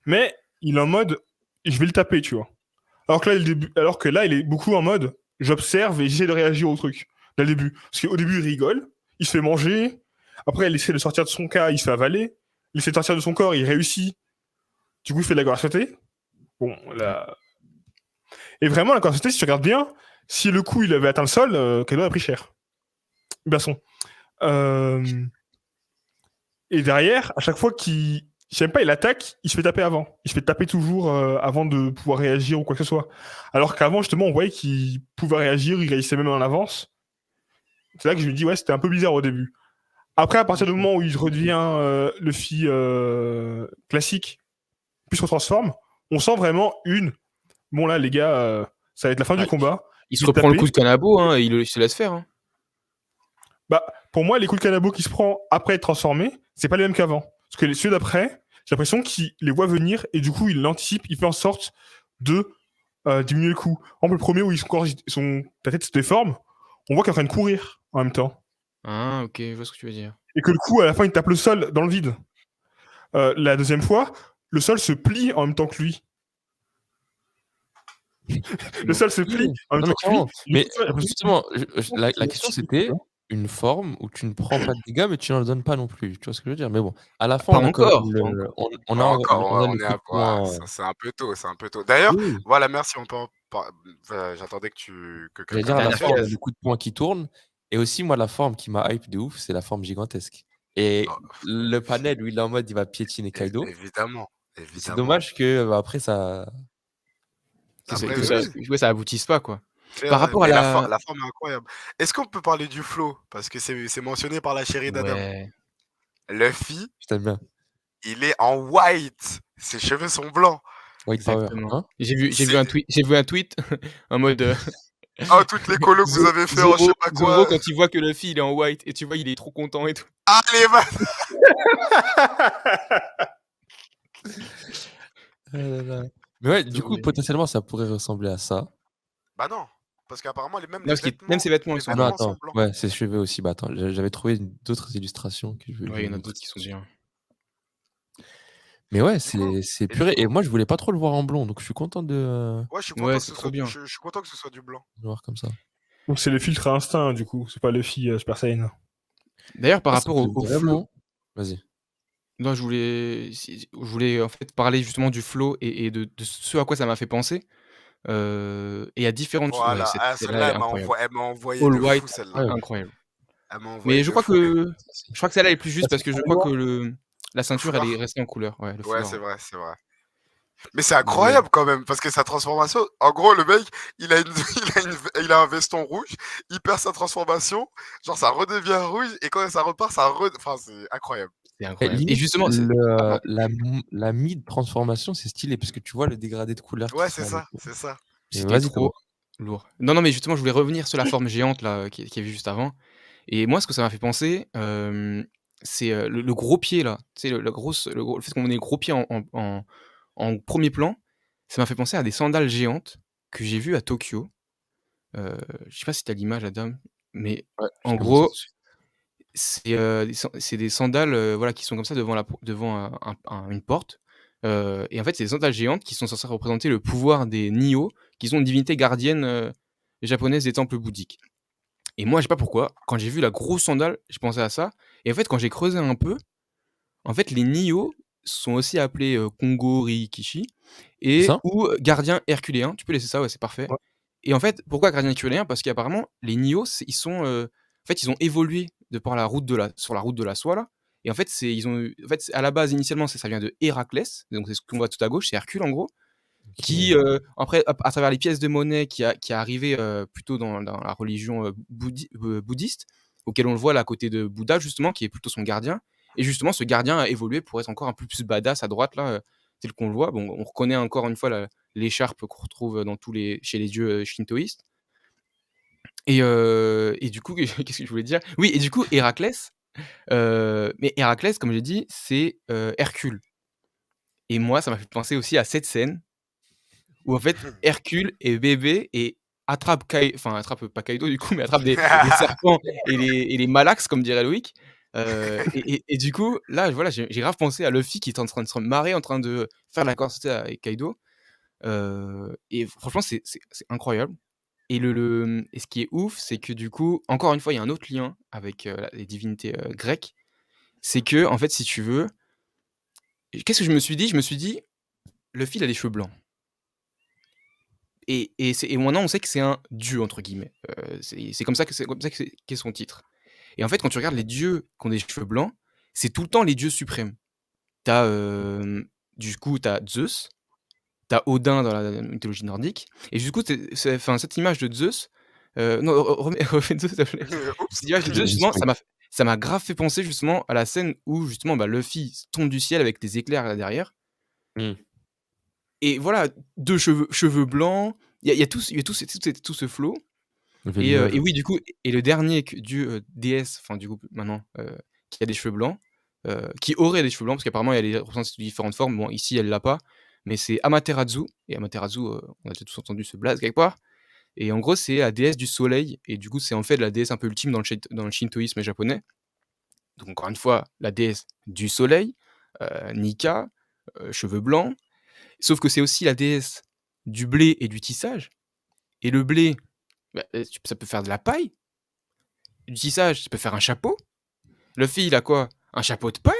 mais il est en mode je vais le taper, tu vois. Alors que là, il est beaucoup en mode j'observe et j'essaie de réagir au truc dès le début. Parce qu'au début, il rigole, il se fait manger, après, il essaie de sortir de son cas, il se fait avaler, il essaie de sortir de son corps, il réussit, du coup, il fait de la grassauté. Bon, là. Et vraiment, la grassauté, si tu regardes bien, si le coup il avait atteint le sol, Kaido a pris cher. Garçon. Et derrière, à chaque fois qu'il. Je sais même pas, il attaque, il se fait taper avant. Il se fait taper toujours avant de pouvoir réagir ou quoi que ce soit. Alors qu'avant, justement, on voyait qu'il pouvait réagir, il réagissait même en avance. C'est là que je me dis, ouais, c'était un peu bizarre au début. Après, à partir du moment où il redevient Luffy classique, puis se retransforme, on sent vraiment une. Bon, là, les gars, ça va être la fin du combat. Il se reprend taper. le coup de Kanabo hein, et il se laisse faire. Hein. Bah, pour moi, les coups de Kanabo qui se prend après être transformé, c'est pas les mêmes qu'avant. Parce que ceux d'après, j'ai l'impression qu'il les voit venir et du coup, il l'anticipe, il fait en sorte de diminuer le coup. Par exemple, le premier où ta tête se déforme, on voit qu'il est en train de courir en même temps. Ah, ok, je vois ce que tu veux dire. Et que le coup, à la fin, il tape le sol dans le vide. La deuxième fois, le sol se plie en même temps que lui. Le sol se plie en même Non, temps que lui. mais justement, la question c'était une forme où tu ne prends pas de dégâts, mais tu n'en donnes pas non plus. Tu vois ce que je veux dire? Mais bon, à la fin, Pas on a quand encore, même pas encore. on a On le est coup de poing. ça, c'est un peu tôt, c'est un peu tôt. D'ailleurs, Oui. voilà, merci, on peut j'attendais que J'allais quelqu'un dire, à la Dernière fin, on a case. le coup de poing qui tourne. Et aussi, moi, la forme qui m'a hype de ouf, c'est la forme gigantesque. Et Non, le panel où il est en mode, il va piétiner Kaido. évidemment, C'est évidemment. dommage que après ça. Après, Que oui. ça aboutisse pas, quoi. C'est Par vrai, rapport à mais la... la forme est incroyable. Est-ce qu'on peut parler du flow? Parce que c'est mentionné par la chérie d'Adam. Ouais. Luffy, Je t'aime bien. il est en white. Ses cheveux sont blancs. White Power. Exactement. Hein? J'ai vu un tweet en mode Oh, toutes les colos que vous avez fait en je sais pas quoi. Zoro quand il voit que Luffy il est en white et tu vois il est trop content et tout. Allez, va. Ah là là. Mais ouais, du coup, Oui. potentiellement, ça pourrait ressembler à ça. Bah non, parce qu'apparemment Non, parce que même ses vêtements ils sont Ah non, blancs. attends. sont blancs. Ouais, ses cheveux aussi. Bah attends, j'avais trouvé d'autres illustrations que je Ouais, il y en a vais d'autres qui sont bien. Mais ouais, coup, c'est et purée. du Et coup- moi, je voulais pas trop le voir en blond, donc je suis content de Ouais, je suis Ouais, content que c'est ce trop soit bien. je suis content que ce soit du blanc. le voir comme ça. Donc c'est le filtre à instinct, du coup. C'est pas Luffy Super Saiyan. D'ailleurs par Ah, ça rapport fait au flow, vraiment. Vas-y. Non, je voulais en fait parler justement du flow et de ce à quoi ça m'a fait penser. Et à différentes ouais, Voilà, ah, celle-là celle-là, est incroyable. elle m'a envoyé All de fou, White, celle-là. Ouais, incroyable. Elle m'a envoyé Mais de fou. je crois que celle-là est plus juste c'est parce que je pas crois que noir. la Le ceinture, elle est foulard? restée en couleur. Ouais, le Ouais, foulard, c'est ouais. vrai, c'est vrai. Mais c'est Mais ouais. incroyable quand même, parce que sa transformation, en gros, le mec, il a, une, il a un veston rouge, il perd sa transformation, genre ça redevient rouge, et quand ça repart, enfin, c'est incroyable. C'est Et incroyable. Et limite, justement, pardon. la mid-transformation, c'est stylé parce que tu vois le dégradé de couleurs qui Ouais, sont c'est avec. ça, c'est ça. Et C'était vas-y, trop comment? lourd. Non, non, mais justement, je voulais revenir sur la forme géante là, qu'il y avait juste avant. Et moi, ce que ça m'a fait penser, c'est, le gros pied là, tu sais, le fait qu'on ait le gros pied en 1er plan, ça m'a fait penser à des sandales géantes que j'ai vues à Tokyo. Je sais pas si tu as l'image, Adam, mais Ouais, je en te montre ça tout gros, de suite. c'est des sandales, voilà, qui sont comme ça devant une porte, et en fait, c'est des sandales géantes qui sont censées représenter le pouvoir des Nio, qui sont une divinité gardienne, japonaise des temples bouddhiques. Et moi, je sais pas pourquoi, quand j'ai vu la grosse sandale, j'ai pensé à ça. Et en fait, quand j'ai creusé un peu, en fait, les Nio sont aussi appelés Kongo Rikishi C'est et ça? ou gardiens herculéens. Tu peux laisser ça, ouais, c'est parfait. Ouais. Et en fait, pourquoi gardiens herculéens? Parce qu'apparemment, les Nio, ils sont, en fait, ils ont évolué de par sur la route de la soie là. Et en fait, en fait, à la base, initialement, ça vient de Héraclès. Donc c'est ce qu'on voit tout à gauche, c'est Hercule en gros qui, Ok. après, à travers les pièces de monnaie qui est arrivé plutôt dans la religion bouddhiste, auquel on le voit là à côté de Bouddha, justement, qui est plutôt son gardien. Et justement, ce gardien a évolué pour être encore un peu plus badass à droite, là, tel qu'on le voit. Bon, on reconnaît encore une fois l'écharpe qu'on retrouve chez les dieux shintoïstes. Et du coup, qu'est-ce que je voulais dire? Oui, et du coup, Héraclès, mais Héraclès, comme j'ai dit, c'est Hercule. Et moi, ça m'a fait penser aussi à cette scène où en fait Hercule est bébé et attrape pas Kaido du coup, mais attrape des serpents et les malaxes comme dirait Loïc. Et du coup, là, voilà, j'ai grave pensé à Luffy qui est en train de se marrer, en train de faire la course avec Kaido. Et franchement, c'est incroyable. Et ce qui est ouf, c'est que du coup, encore une fois, il y a un autre lien avec les divinités grecques. C'est que, en fait, si tu veux, qu'est-ce que je me suis dit? Je me suis dit, Luffy, il a les cheveux blancs. Et maintenant, on sait que c'est un dieu, entre guillemets. C'est comme ça qu'est son titre. Et en fait, quand tu regardes les dieux qui ont des cheveux blancs, c'est tout le temps les dieux suprêmes. T'as, du coup, t'as Zeus, t'as Odin dans la mythologie nordique, et du coup, enfin, cette image de Zeus, non, refais Zeus, s'il te plaît. Oups. Cette image de Zeus, J'ai justement, disparu. ça m'a grave fait penser justement à la scène où justement bah, Luffy tombe du ciel avec des éclairs là derrière. Hmm. Et voilà, deux cheveux blancs, il y a tout ce flow. Nouvelle Et image. oui, du coup, et le dernier dieu, déesse, enfin, du coup, maintenant, qui a des cheveux blancs, qui aurait des cheveux blancs, parce qu'apparemment, elle est représentée sous différentes formes. Bon, ici, elle l'a pas, mais c'est Amaterasu. Et Amaterasu, on a déjà tous entendu ce blaze quelque part. Et en gros, c'est la déesse du soleil. Et du coup, c'est en fait la déesse un peu ultime dans le shintoïsme japonais. Donc, encore une fois, la déesse du soleil, Nika, cheveux blancs. Sauf que c'est aussi la déesse du blé et du tissage. Et le blé, bah, ça peut faire de la paille. Du tissage, ça peut faire un chapeau. Luffy, il a quoi? Un chapeau de paille?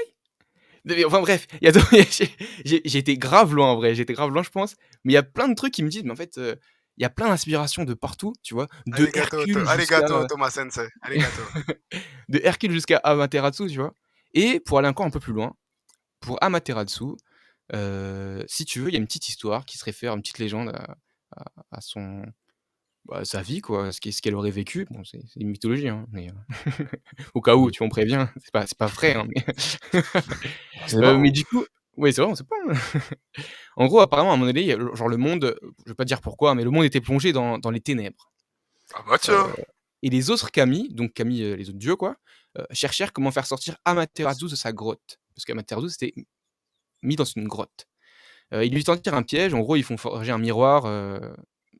Mais enfin bref, il y a j'ai été grave loin en vrai, j'ai été grave loin je pense, mais il y a plein de trucs qui me disent, mais en fait, il y a plein d'inspirations de partout, tu vois? Arigato, Thomas Sensei. Arigato. De Hercule jusqu'à Amaterasu, tu vois? Et pour aller encore un peu plus loin, pour Amaterasu, si tu veux, il y a une petite histoire qui se réfère, une petite légende à son bah, sa vie quoi, ce qu'elle aurait vécu. Bon, c'est une mythologie, hein, mais au cas où, tu vois, on prévient, c'est pas vrai, hein, mais C'est marrant. mais du coup ouais, c'est vrai, on sait pas, hein. En gros, apparemment, à un moment donné, il y a genre le monde, je vais pas dire pourquoi, mais le monde était plongé dans les ténèbres. Ah bah Heu tiens. et les autres kami, donc kami, les autres dieux quoi, cherchèrent comment faire sortir Amaterasu de sa grotte. Parce qu'Amaterasu s'était mis dans une grotte. Ils lui tendirent un piège, en gros, ils font forger un miroir,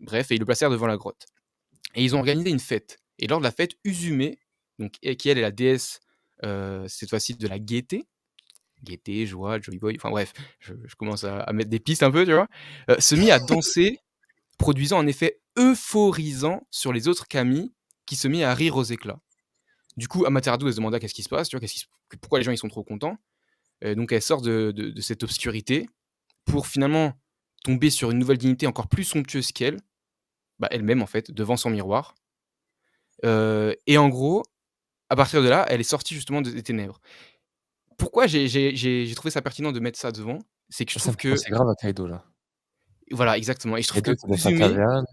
bref et ils le placèrent devant la grotte. Et ils ont organisé une fête. Et lors de la fête, Usume, donc, qui elle est la déesse, cette fois-ci de la gaieté, joie, joy boy, enfin bref, je commence à mettre des pistes un peu, tu vois, se mit à danser, produisant un effet euphorisant sur les autres kami, qui se mit à rire aux éclats. Du coup, Amaterasu, elle se demanda qu'est-ce qui se passe, tu vois, pourquoi les gens ils sont trop contents. Donc elle sort de cette obscurité pour finalement tomber sur une nouvelle divinité encore plus somptueuse qu'elle, elle-même en fait, devant son miroir. Et en gros, à partir de là, elle est sortie justement des ténèbres. Pourquoi j'ai trouvé ça pertinent de mettre ça devant? C'est que je Ça trouve me fait que penser grave à Kaido, là. voilà, exactement, et je trouve Kaido que qui est dans sa caverne.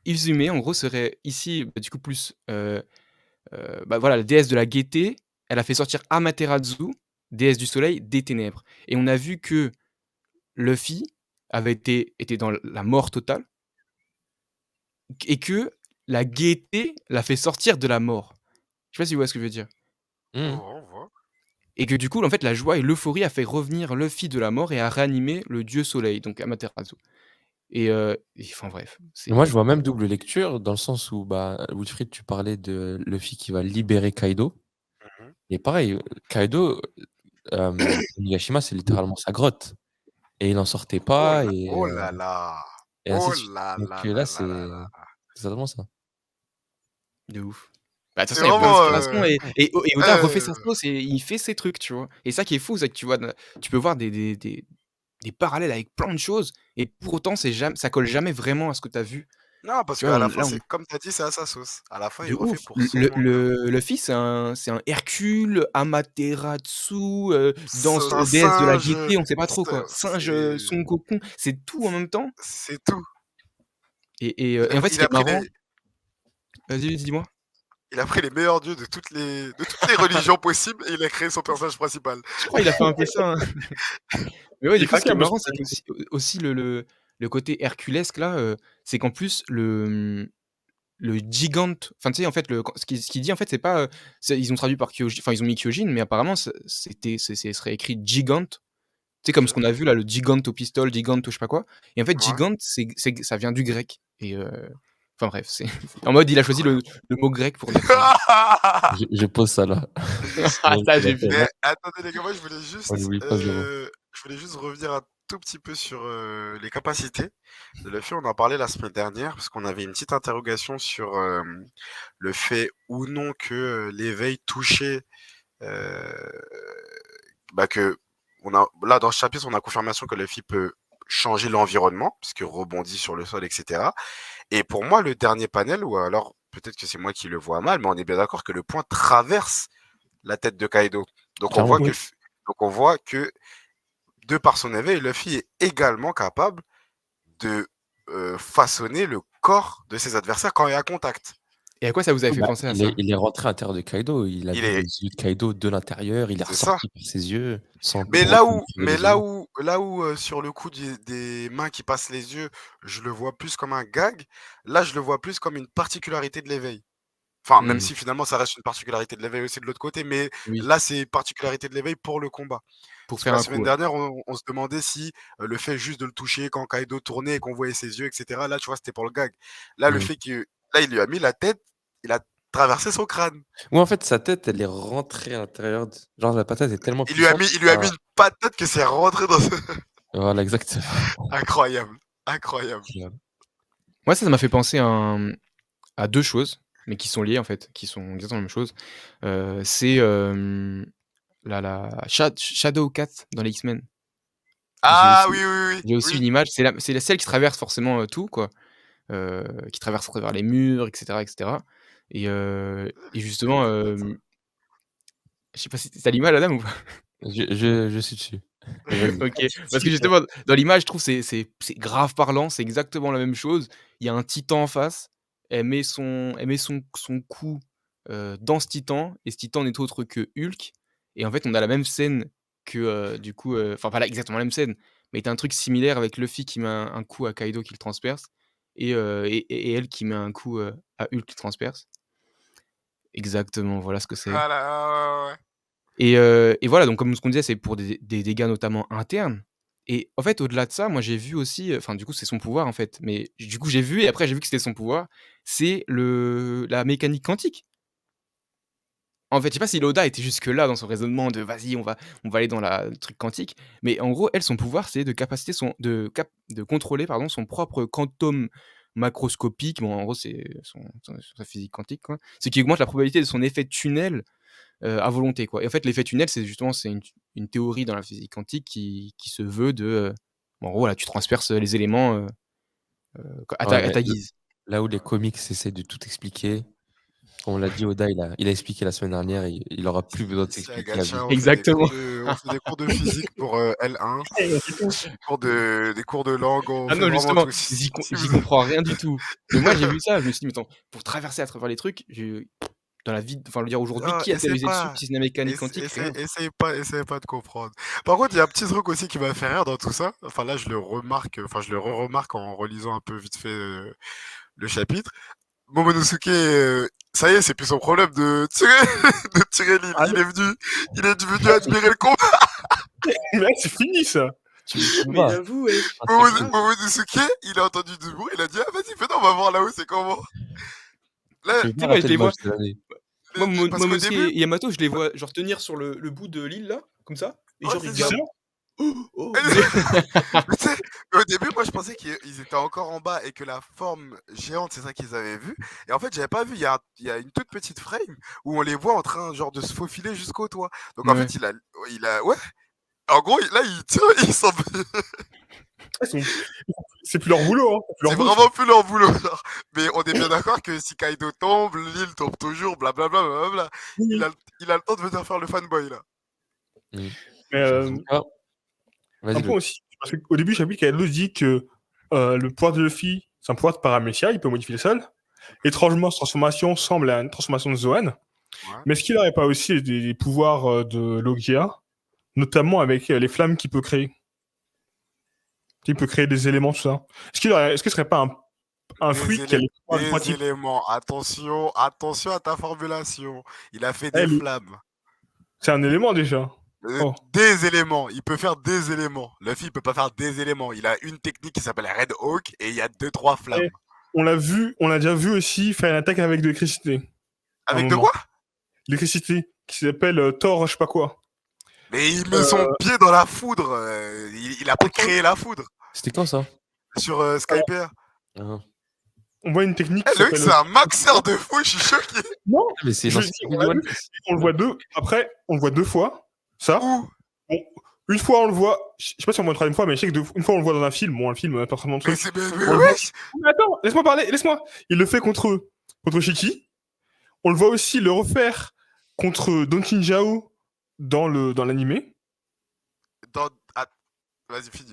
Izume en gros serait ici, du coup plus, voilà, la déesse de la gaieté. Elle a fait sortir Amaterasu, déesse du soleil, des ténèbres, et on a vu que Luffy était dans la mort totale et que la gaieté l'a fait sortir de la mort. Je sais pas si vous voyez ce que je veux dire? On Mmh. voit, on voit. Et que du coup, en fait, la joie et l'euphorie a fait revenir Luffy de la mort et a réanimé le dieu soleil, donc Amaterasu. Et enfin bref, Moi, je c'est vois même double lecture dans le sens où, Wilfried, tu parlais de Luffy qui va libérer Kaido. Mhm. Et pareil, Kaido, Onigashima, c'est littéralement sa grotte. Et il en sortait pas. Oh là là. Et ainsi Oh de suite. là Donc là là, là là là c'est là. totalement ça. de ouf. De toute C'est façon, il y a plein vraiment... d'inspirations et Oda refait sa euh, sauce et il fait ses trucs, tu vois? Et ça qui est fou, c'est que tu peux voir des parallèles avec plein de choses et pour autant, ça colle jamais vraiment à ce que tu as vu. Non, parce Tu vois? qu'à On la fin, là, on c'est comme tu as dit, c'est à sa sauce. À la fin, il De refait ouf. pour son manga. Luffy, c'est un Hercule, Amaterasu, danse Un déesse de la singe, gaieté, on sait pas trop quoi. Singe, c'est Son Goku, c'est tout en même temps. c'est tout. Et en fait, ce Il qui a est pris marrant les, vas-y, dis-moi? il a pris les meilleurs dieux de toutes les religions possibles et il a créé son personnage principal. Je crois il a fait un peu ça, hein. Mais ouais, J'ai du coup, ce craqué qui est un peu marrant, sur c'est ça. qu'aussi le côté herculesque là, c'est qu'en plus le gigante, enfin, tu sais, en fait, ce qu'il dit, en fait, c'est pas, ils ont traduit par Kyojin, enfin, ils ont mis Kyojin, mais apparemment, ce serait écrit Gigante. Tu sais, comme ce Ok. qu'on a vu là, le Gigante au pistolet, Gigante au je sais pas quoi. Et en fait, Ouais. Gigante, ça vient du grec. Enfin bref, en mode, il a choisi Incroyable. le mot grec pour dire ça. Je pose ça là. Ah, Bon, ça, ça va j'ai vu. faire Mais mal. attendez les gars, moi On n'oublie pas Zoro. je voulais juste revenir un tout petit peu sur les capacités de Luffy. On en parlait la semaine dernière parce qu'on avait une petite interrogation sur le fait ou non que l'éveil touchait euh, que là dans ce chapitre on a confirmation que Luffy peut changer l'environnement puisqu'il rebondit sur le sol, etc. Et pour moi le dernier panel, ou alors peut-être que c'est moi qui le vois mal, mais on est bien d'accord que le point traverse la tête de Kaido. Donc on Clairement. voit que, donc on voit que de par son éveil, Luffy est également capable de façonner le corps de ses adversaires quand il est à contact. Et à quoi ça vous avait fait penser à ça? Il est rentré à l'intérieur de Kaido. Il a Il vu les est, yeux de Kaido de l'intérieur. Il est c'est ça. ressorti par ses yeux sans Mais pour là autant où, fermer les yeux. sur le coup des mains qui passent les yeux, je le vois plus comme un gag. Là, je le vois plus comme une particularité de l'éveil. Enfin, même Mmh, si finalement ça reste une particularité de l'éveil aussi de l'autre côté, mais oui, là, c'est particularité de l'éveil pour le combat. pour Parce que faire la un semaine coup, ouais. dernière, on se demandait si le fait juste de le toucher quand Kaido tournait et qu'on voyait ses yeux, etc. Là, tu vois, c'était pour le gag. Là, le Mmh. fait que là, il lui a mis la tête, il a traversé son crâne. Ouais, en fait, sa tête, elle est rentrée à l'intérieur. Genre, la patate est tellement puissante. Il lui a mis une patate que c'est rentré dans. Voilà, exactement. Incroyable, incroyable. Moi, ça m'a fait penser à 2 choses, mais qui sont liées, en fait, qui sont exactement la même chose. C'est, la Shadow Cat dans les X-Men. J'ai Ah aussi oui, oui, oui, j'ai aussi oui. une image, c'est celle qui traverse forcément, tout quoi, qui traverse à travers les murs et cetera et cetera et justement, je sais pas si tu as l'image Adam ou pas? Je suis dessus. Vas-y. OK, parce que justement dans l'image je trouve c'est grave parlant, c'est exactement la même chose. Il y a un titan en face, elle met son cou, dans ce titan et ce titan n'est autre que Hulk et en fait on a la même scène que, du coup, enfin pas la exactement la même scène, mais tu as un truc similaire avec Luffy qui met un coup à Kaido qui le transperce et elle qui met un coup, à Hulk qui le transperce. Exactement, voilà ce que c'est. Ah là, ouais, ouais, ouais. Et voilà, donc comme ce qu'on disait, c'est pour des dégâts notamment internes et en fait, au-delà de ça, moi j'ai vu aussi, enfin du coup, c'est son pouvoir en fait, mais du coup, j'ai vu et après j'ai vu que c'était son pouvoir, c'est la mécanique quantique. En fait, je sais pas si Loda était jusque-là dans son raisonnement de: «Vas-y, on va aller dans le truc quantique», mais en gros, elle, son pouvoir, c'est de contrôler, pardon, son propre quantum macroscopique. Bon, en gros, c'est sa physique quantique, quoi. Ce qui augmente la probabilité de son effet tunnel à volonté, quoi et en fait, l'effet tunnel, c'est justement une théorie dans la physique quantique qui se veut de. En gros, voilà, tu transperces les éléments à Ouais, à mais ta guise. là où les comics essaient de tout expliquer, on l'a dit, Oda, il a expliqué la semaine dernière, il aura plus besoin de Ici à s'expliquer à Gacha, vie. Exactement. on fait des cours de physique pour L1, des cours de langue, on Ah fait non, vraiment justement, tout. Si j'y vous- comprends rien du tout. Mais moi, j'ai vu ça, je me suis dit, mais attends, pour traverser à travers les trucs, dans la vie, enfin, le dire aujourd'hui, Ah, qui a essaye théorisé dessus, pas, si ce n'est la mécanique quantique, rien. essaye pas de comprendre. Par contre, il y a un petit truc aussi qui m'a fait rire dans tout ça. Enfin là, je le remarque, enfin je le remarque en relisant un peu vite fait le chapitre. Momonosuke, ça y est, c'est plus son problème de tirer, de tirer l'île. Ah, Il est devenu admirer le combat. Là, c'est fini, ça. Tu Mais vas. j'avoue, ouais. Ah, c'est grave. Momonosuke, il a entendu du bruit, il a dit, ah vas-y, fais on va voir là-haut, c'est comment. Là, Tu Tu sais, vas moi, rater je le les vois. match cette année. Moi, parce qu'au Momonosuke début, et Yamato, je les vois genre tenir sur le bout de l'île, là, comme ça. Et ouais, genre, ils c'est ça. regardent. Oh, Mais tu sais, au début, moi, je pensais qu'ils étaient encore en bas et que la forme géante, c'est ça qu'ils avaient vu. Et en fait, j'avais pas vu. Il y a une toute petite frame où on les voit en train, genre, de se faufiler jusqu'au toit. Donc, en Ouais. fait, ouais. En gros, là, il tire, ils sont. C'est plus leur boulot. Hein. C'est vraiment plus leur boulot. Genre. Mais on est bien d'accord que si Kaido tombe, l'île tombe toujours, blablabla. Blablabla. Il a le temps de venir faire le fanboy, là. Mais, En tout cas, un vas-y, point aussi. Parce qu'au début, j'ai vu qu'elle dit que le pouvoir de Luffy, c'est un pouvoir de paramécia, il peut modifier le sol. Étrangement, cette transformation semble à une transformation de Zoan. Ouais. Mais est-ce qu'il n'aurait pas aussi des pouvoirs de Logia, notamment avec les flammes qu'il peut créer? Il peut créer des éléments, tout ça. Est-ce que ce serait pas un fruit qui a les pouvoirs du pratique? Éléments. Attention à ta formulation. Il a fait des Elle- flammes. C'est un élément déjà. Oh. Des éléments. Il peut faire des éléments. Luffy, il peut pas faire des éléments. Il a une technique qui s'appelle Red Hawk et il y a 2-3 flammes. Et on l'a déjà vu aussi faire une attaque avec de l'électricité. Avec de quoi? L'électricité, qui s'appelle Thor, je sais pas quoi. Mais il met son pied dans la foudre. Il a pas créé la foudre. C'était quand ça? Sur Skyper. Ah. On voit une technique qui Loïc, s'appelle... c'est un maxeur de fou, je suis choqué. Non, Mais c'est je dans dis, ce on l'a vu, on le voit Après, on le voit deux fois. Ça. Où? Bon, une fois, on le voit. Je sais pas si on le voit une troisième fois, mais je sais que une fois, on le voit dans un film. Bon, un film, pas vraiment de Mais truc. c'est. Mais On le voit- wesh. Mais attends, laisse-moi parler, laisse-moi. Il le fait contre Shiki. On le voit aussi le refaire contre Don Chinjao dans l'animé. Ah, vas-y, finis.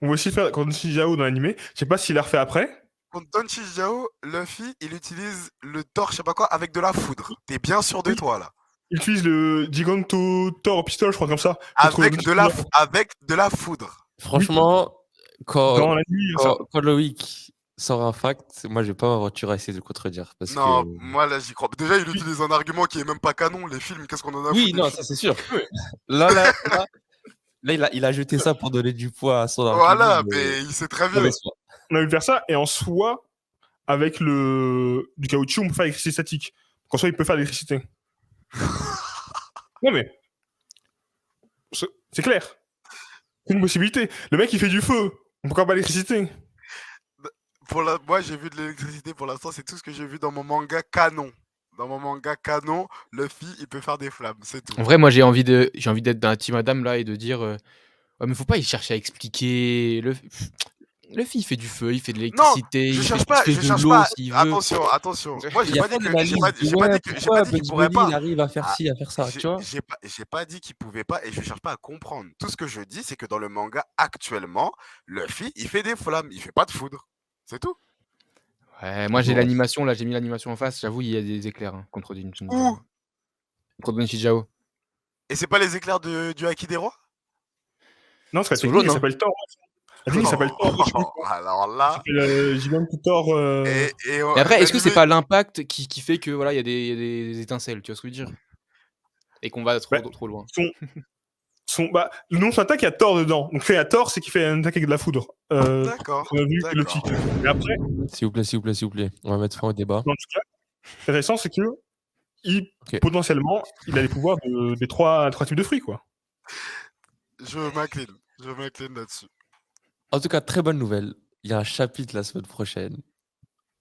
On voit aussi le faire contre Don Chinjao dans l'animé. Je sais pas s'il l'a refait après. Contre Don Chijao, Luffy, il utilise le Thor, je sais pas quoi, avec de la foudre. T'es bien sûr de Oui. toi, là. Il utilise le Giganto Thor Pistol, je crois, comme ça. contre Avec Don de la foudre. Franchement, Dans l'animé, ça. quand Loïc sort un fact, moi je vais pas tu vas essayer de le contredire. Parce Non, que... moi là j'y crois. Déjà, il utilise un argument qui est même pas canon. Les films, qu'est-ce qu'on en a Oui, foutu non, des ça films. c'est sûr. Là, il a jeté ça pour donner du poids à son argument. Voilà, mais il sait très bien. On a vu faire ça, et en soi, avec du caoutchouc, on peut faire l'électricité statique. Donc en soi, il peut faire l'électricité. Non mais, c'est clair. C'est une possibilité. Le mec, il fait du feu. On peut pas l'électricité. Moi, j'ai vu de l'électricité pour l'instant. C'est tout ce que j'ai vu dans mon manga canon. Dans mon manga canon, Luffy, il peut faire des flammes, c'est tout. En vrai, moi, j'ai envie d'être dans la team Adam là et de dire ouais, mais faut pas y chercher à expliquer. Luffy, il fait du feu, il fait de l'électricité, Je il cherche fait pas. de l'eau s'il veut. Attention. Moi, Il j'ai y a pas dit pas que d'analyse de, pourquoi Bugs qu'il pourrait Bunny, pas. il arrive à faire ci, à faire ça, tu vois. J'ai pas dit qu'il pouvait pas et je cherche pas à comprendre. Tout ce que je dis, c'est que dans le manga actuellement, Luffy, il fait des flammes, il fait pas de foudre. C'est tout. Ouais, moi, j'ai Bon. l'animation là, j'ai mis l'animation en face. J'avoue, il y a des éclairs contre Don Chinjao. Où? Contre Don Chinjao. Et c'est pas les éclairs du Haki des rois? Non, c'est la Sur technique, jaune, il hein. s'appelle Thor. La technique s'appelle Thor. Je sais plus quoi. Alors là. Ça s'appelle Giganto Thor. Et Mais après, est-ce que c'est l'animé- pas l'impact qui fait que voilà, il y a des étincelles, tu vois ce que je veux dire? Et qu'on va trop loin. Le nom de son attaque, il y a Thor dedans. Donc, il y a Thor, c'est qu'il fait une attaque avec de la foudre. D'accord. On a vu d'accord. Luffy. Et après, S'il vous plaît. On va mettre fin au débat. en tout cas, intéressant, c'est que Ok. potentiellement, il a les pouvoirs des trois types de fruits, quoi. Je m'incline là-dessus. En tout cas, très bonne nouvelle. Il y a un chapitre la semaine prochaine.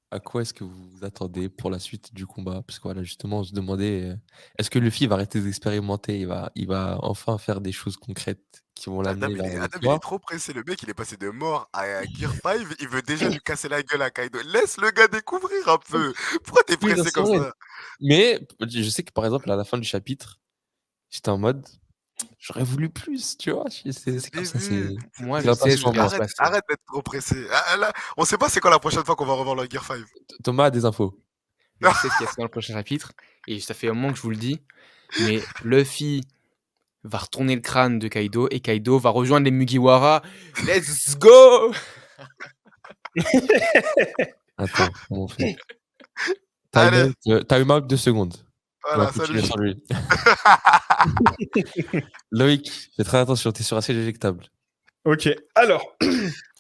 à quoi est-ce que vous vous attendez pour la suite du combat? Parce que voilà, justement, on se demandait, est-ce que Luffy va arrêter d'expérimenter? Il va enfin faire des choses concrètes qui vont l'amener vers la Adam, il est victoire? trop pressé. Le mec, il est passé de mort à Gear 5. Il veut déjà lui casser la gueule à Kaido. Laisse le gars découvrir un peu. Pourquoi t'es Oui, non, pressé c'est comme vrai. ça? Mais je sais que, par exemple, à la fin du chapitre, j'étais en mode: «J'aurais voulu plus», tu vois? C'est C'est le comme ça, début. Moi, c'est je sais ce l'impatient qui va se mort. passer. Arrête d'être trop pressé. Ah, là, on sait pas c'est quand la prochaine fois qu'on va revoir le Gear 5. Thomas a des infos. Je sais ce qui va se passer dans le prochain chapitre. Et ça fait un moment que je vous le dis. Mais Luffy va retourner le crâne de Kaido et Kaido va rejoindre les Mugiwara. Let's go! Attends, comment on fait? Allez, Time out 2 secondes. On va voilà, continuer salut. sans lui. Loïc, fais très attention, t'es sur un siège éjectable. Ok, alors,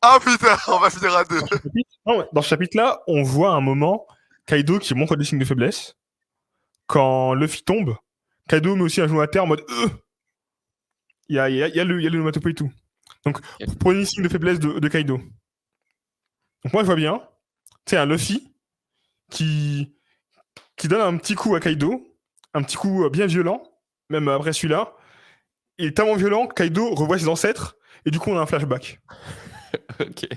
Ah putain, on va finir à 2. dans ce chapitre-là, on voit un moment Kaido qui montre des signes de faiblesse. Quand Luffy tombe, Kaido met aussi un genou à terre en mode il y a le onomatopée et tout. Donc, prenez signe de faiblesse de Kaido. Donc, moi, je vois bien, tu sais, un Luffy qui donne un petit coup à Kaido, un petit coup bien violent, même après celui-là. Il est tellement violent que Kaido revoit ses ancêtres, et du coup, on a un flashback. Ok.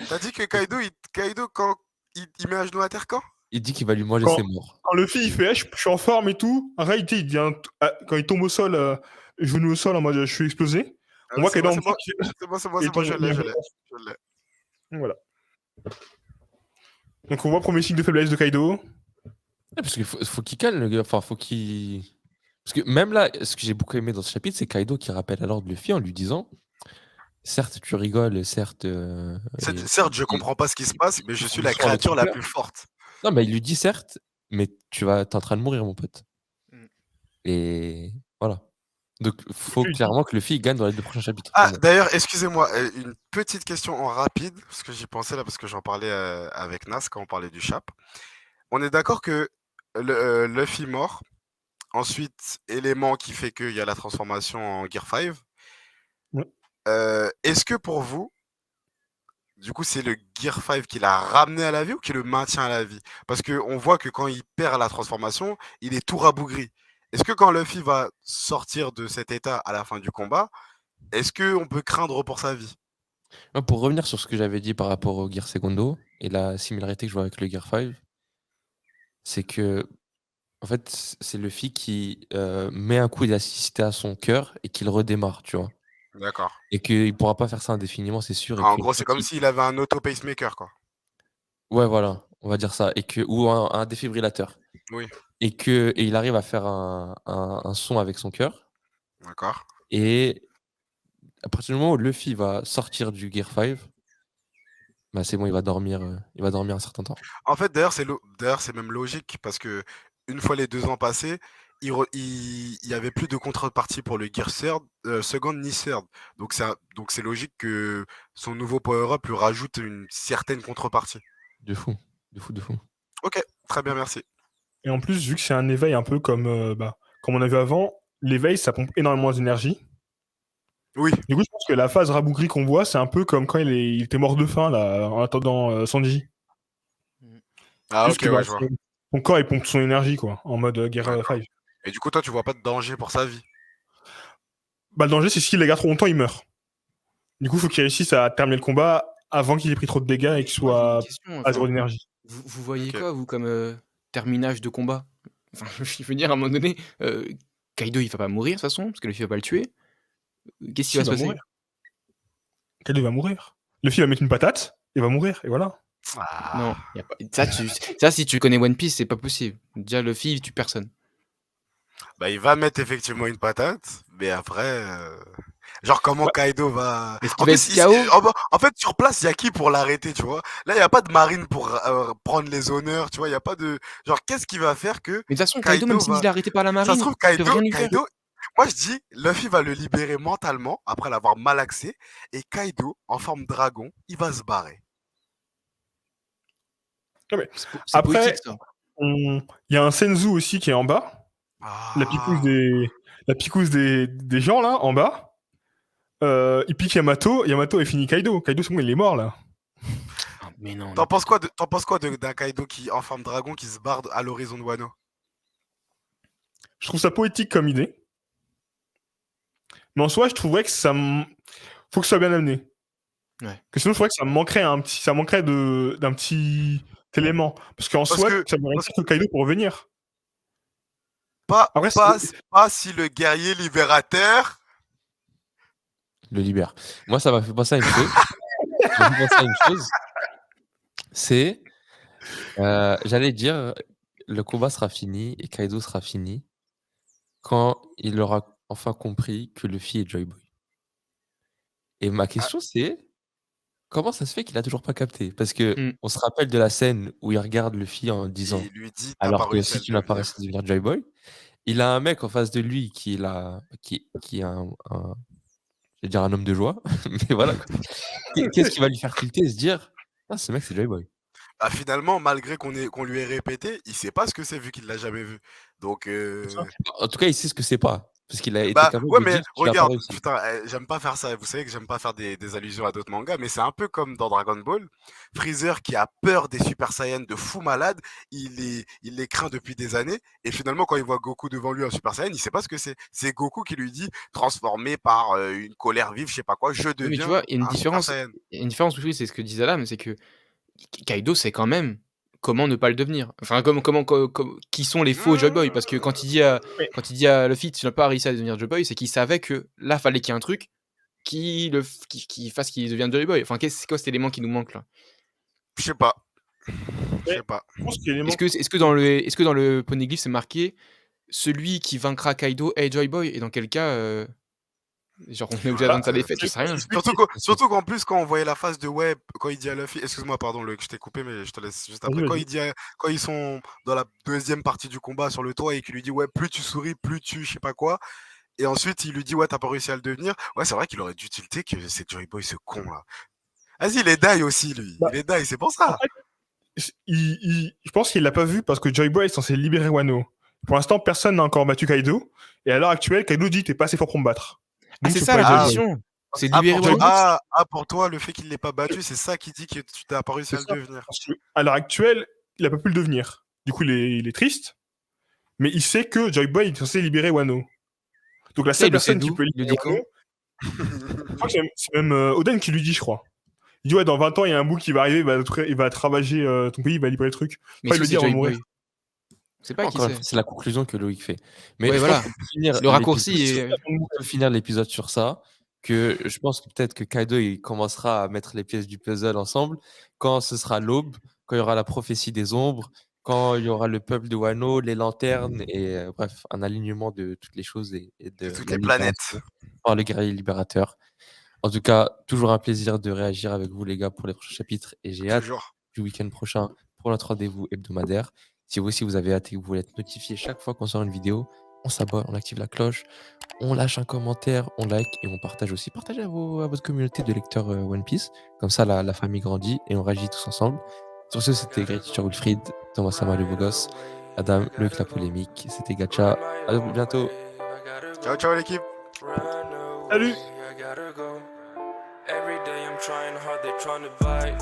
T'as dit que Kaido quand il met un genou à terre quand? Il dit qu'il va lui manger Quand- ses morts. Quand Luffy, il fait je suis en forme et tout, en réalité, il devient, quand il tombe au sol, genou au sol en mode je suis explosé. Ah On oui, voit c'est Kaido bon, en c'est bon. dessous, C'est bon, c'est bon, et c'est bon, il je tombe- l'ai, il y je a- l'ai. Je l'ai. Voilà. Donc on voit premier signe de faiblesse de Kaido. Ouais, parce qu'il faut qu'il calme le gars. Enfin, faut qu'il. Parce que même là, ce que j'ai beaucoup aimé dans ce chapitre, c'est Kaido qui rappelle alors Luffy en lui disant: certes, tu rigoles, certes. Certes, je comprends pas ce qui se passe, mais je suis la Ils sont avec créature ton la cœur. plus forte. Non, mais il lui dit certes, mais t'es en train de mourir, mon pote. Mm. Et voilà. Donc, faut Luffy, clairement que Luffy gagne dans les 2 prochains chapitres. Ah, Clairement. d'ailleurs, excusez-moi, une petite question en rapide, parce que j'y pensais là, parce que j'en parlais avec Nas quand on parlait du chap. On est d'accord que Luffy mort, ensuite, élément qui fait qu'il y a la transformation en Gear 5. Ouais. Est-ce que pour vous, du coup, c'est le Gear 5 qui l'a ramené à la vie ou qui le maintient à la vie? Parce qu'on voit que quand il perd la transformation, il est tout rabougri. Est-ce que quand Luffy va sortir de cet état à la fin du combat, est-ce qu'on peut craindre pour sa vie? Pour revenir sur ce que j'avais dit par rapport au Gear Secondo et la similarité que je vois avec le Gear 5, c'est que, en fait, c'est Luffy qui met un coup d'assisté à son cœur et qu'il redémarre, tu vois. D'accord. Et qu'il pourra pas faire ça indéfiniment, c'est sûr. Et En que gros, c'est quand comme s'il avait un auto-pacemaker, quoi. Ouais, voilà, on va dire ça. Ou un défibrillateur. Oui. Et il arrive à faire un son avec son cœur. D'accord. Et à partir du moment où Luffy va sortir du Gear 5, bah c'est bon, il va dormir un certain temps. En fait, d'ailleurs, c'est même logique parce que une fois les 2 ans passés, il y avait plus de contrepartie pour le Gear Second ni Third. Donc c'est logique que son nouveau power-up lui rajoute une certaine contrepartie. De fou, de fou, de fou. Ok, très bien, merci. Et en plus, vu que c'est un éveil un peu comme on a vu avant, l'éveil, ça pompe énormément d'énergie. Oui, Du coup, je pense que la phase rabougrie qu'on voit, c'est un peu comme quand il était mort de faim, là, en attendant Sanji. ah Juste ok, que ouais, je vois. son corps, il pompe son énergie, quoi, en mode Gear D'accord. 5. Et du coup, toi, tu vois pas de danger pour sa vie? Bah, le danger, c'est s'il la garde trop longtemps, il meurt. Du coup, il faut qu'il réussisse à terminer le combat avant qu'il ait pris trop de dégâts et qu'il Moi, j'ai soit une question. à zéro Enfin, d'énergie. vous voyez Ok. quoi, vous, comme terminage de combat? Enfin, je veux dire, à un moment donné, Kaido, il va pas mourir, de toute façon, parce que Luffy va pas le tuer. Qu'est-ce qui Si, va il se va passer? mourir. Kaido va mourir. Luffy va mettre une patate, il va mourir, et voilà. Ah. Non, y a pas... ça, si tu connais One Piece, c'est pas possible. Déjà, Luffy, il tue personne. Bah, il va mettre effectivement une patate, mais après, genre comment Bah, Kaido va. Est-ce En qu'il va plus, être KO? en fait, sur place, il y a qui pour l'arrêter, tu vois? Là, il y a pas de marine pour prendre les honneurs, tu vois? Il y a pas de. Genre, qu'est-ce qui va faire que Mais de toute façon, Kaido, même Kaido s'il va. est arrêté par la Ça se marine, trouve, ils peuvent rien lui faire. Moi, je dis, Luffy va le libérer mentalement après l'avoir malaxé, et Kaido, en forme dragon, il va se barrer. C'est Après, poétique, ça. il y a un Senzu aussi qui est en bas. La picouse des gens, là, en bas. Il pique Yamato. Yamato est fini Kaido. Kaido, c'est bon, il est mort, là. Mais non, T'en penses quoi d'un Kaido en forme dragon qui se barre à l'horizon de Wano? Je trouve ça poétique comme idée. Mais en soi, je trouverais que faut que ce soit bien amené. Ouais. Que sinon, je trouverais que ça manquerait d'un petit élément. Parce qu'en Parce soi, que- ça voudrait dire que Kaido peut revenir. Pas Après, si le guerrier libérateur. Le libère. Moi, ça m'a fait penser à une chose. Ça m'a fait penser à une chose. C'est, j'allais dire, le combat sera fini et Kaido sera fini quand il aura enfin compris que Luffy est Joy Boy. Et ma question, c'est comment ça se fait qu'il a toujours pas capté? Parce que on se rappelle de la scène où il regarde Luffy en disant, Il lui dit t'as pas alors que réussi à si le tu n'as pas devenir. réussi à devenir Joy Boy, il a un mec en face de lui qui est je vais dire un homme de joie, mais voilà. Quoi. Qu'est-ce qui va lui faire tilter et se dire, ah, ce mec c'est Joy Boy. Bah, finalement, malgré qu'on lui ait répété, il sait pas ce que c'est vu qu'il l'a jamais vu. Donc, En tout cas, il sait ce que c'est pas, parce qu'il a été bah capable ouais, de mais dire qu'il a pas regarde, réussi. putain, j'aime pas faire ça. Vous savez que j'aime pas faire des allusions à d'autres mangas, mais c'est un peu comme dans Dragon Ball. Freezer qui a peur des Super Saiyans de fou malade, il les craint depuis des années, et finalement quand il voit Goku devant lui en Super Saiyan, il sait pas ce que c'est. C'est Goku qui lui dit, transformé par une colère vive, je sais pas quoi, je Oui, mais tu deviens vois, il y a une un Super différence. Saiyan. Il y a une différence, oui, c'est ce que disait Alam, c'est que Kaido sait quand même comment ne pas le devenir. Enfin, qui sont les faux Joy Boy. Parce que quand il dit à Luffy, tu n'as pas réussi à devenir Joy Boy, c'est qu'il savait que là, fallait qu'il y ait un truc qui fasse qu'il devienne Joy Boy. Enfin, c'est quoi cet élément qui nous manque là? Je sais pas. Je Ouais. sais pas. je pense qu'il y a l'élément- Est-ce que dans le poneglyph c'est marqué celui qui vaincra Kaido est Joy Boy? Et dans quel cas, genre on est obligé d'attendre sa défaite? Je sais rien. Surtout qu'en plus, quand on voyait la phase de Web, quand il dit à Luffy, excuse-moi, pardon, je t'ai coupé, mais je te laisse juste après. Vas-y. Quand ils sont dans la deuxième partie du combat sur le toit et qu'il lui dit, ouais, plus tu souris, plus tu, je sais pas quoi. Et ensuite, il lui dit, ouais, t'as pas réussi à le devenir. Ouais, c'est vrai qu'il aurait dû tilter que c'est Joy Boy, ce con, là. Vas-y, il est die aussi, lui. Bah, Il est die, c'est pour ça. Je pense qu'il l'a pas vu parce que Joy Boy est censé libérer Wano. Pour l'instant, personne n'a encore battu Kaido. Et à l'heure actuelle, Kaido dit t'es pas assez fort pour me battre. Ah, Donc, c'est tu ça peux la pas être Joy Boy. condition. C'est de libérer Wano. Pour toi, le fait qu'il l'ait pas battu, c'est ça qui dit que tu t'as pas réussi à le devenir. Parce que, à l'heure actuelle, il a pas pu le devenir. Du coup, il est triste. Mais il sait que Joy Boy est censé libérer Wano. Donc la Ça, seule il le sait personne qui d'où? peut Il le libérer dit quand? Wano, je crois que c'est même Oden qui lui dit, je crois. Il dit ouais, dans 20 ans, il y a un bout qui va arriver, il va ravager ton pays, il va libérer le truc. Mais Enfin, est-ce il que le c'est dit avant Joy de mourir. Boy? C'est pas qui Encore une c'est. fois, c'est la conclusion que Loïc fait. Mais Ouais, je voilà. pense qu'on peut finir Le raccourci l'épisode- est. on peut finir l'épisode sur ça. Que je pense que peut-être que Kaido il commencera à mettre les pièces du puzzle ensemble quand ce sera l'aube, quand il y aura la prophétie des ombres, quand il y aura le peuple de Wano, les lanternes et bref, un alignement de toutes les choses et de De toutes la les planètes. libération par le guerrier libérateur. En tout cas, toujours un plaisir de réagir avec vous les gars pour les prochains chapitres et j'ai hâte Toujours. du week-end prochain pour notre rendez-vous hebdomadaire. Si vous aussi vous avez hâte et que vous voulez être notifié chaque fois qu'on sort une vidéo, on s'abonne, on active la cloche, on lâche un commentaire, on like et on partage aussi. Partagez à votre communauté de lecteurs One Piece. Comme ça, la famille grandit et on réagit tous ensemble. Sur ce, c'était Great Teacher Wilfried, Thomas Sama le beau gosse, Adam, Loïc la polémique, c'était Gacha. À bientôt. Ciao, ciao l'équipe. Salut! Every day I'm trying hard, they trying to bite.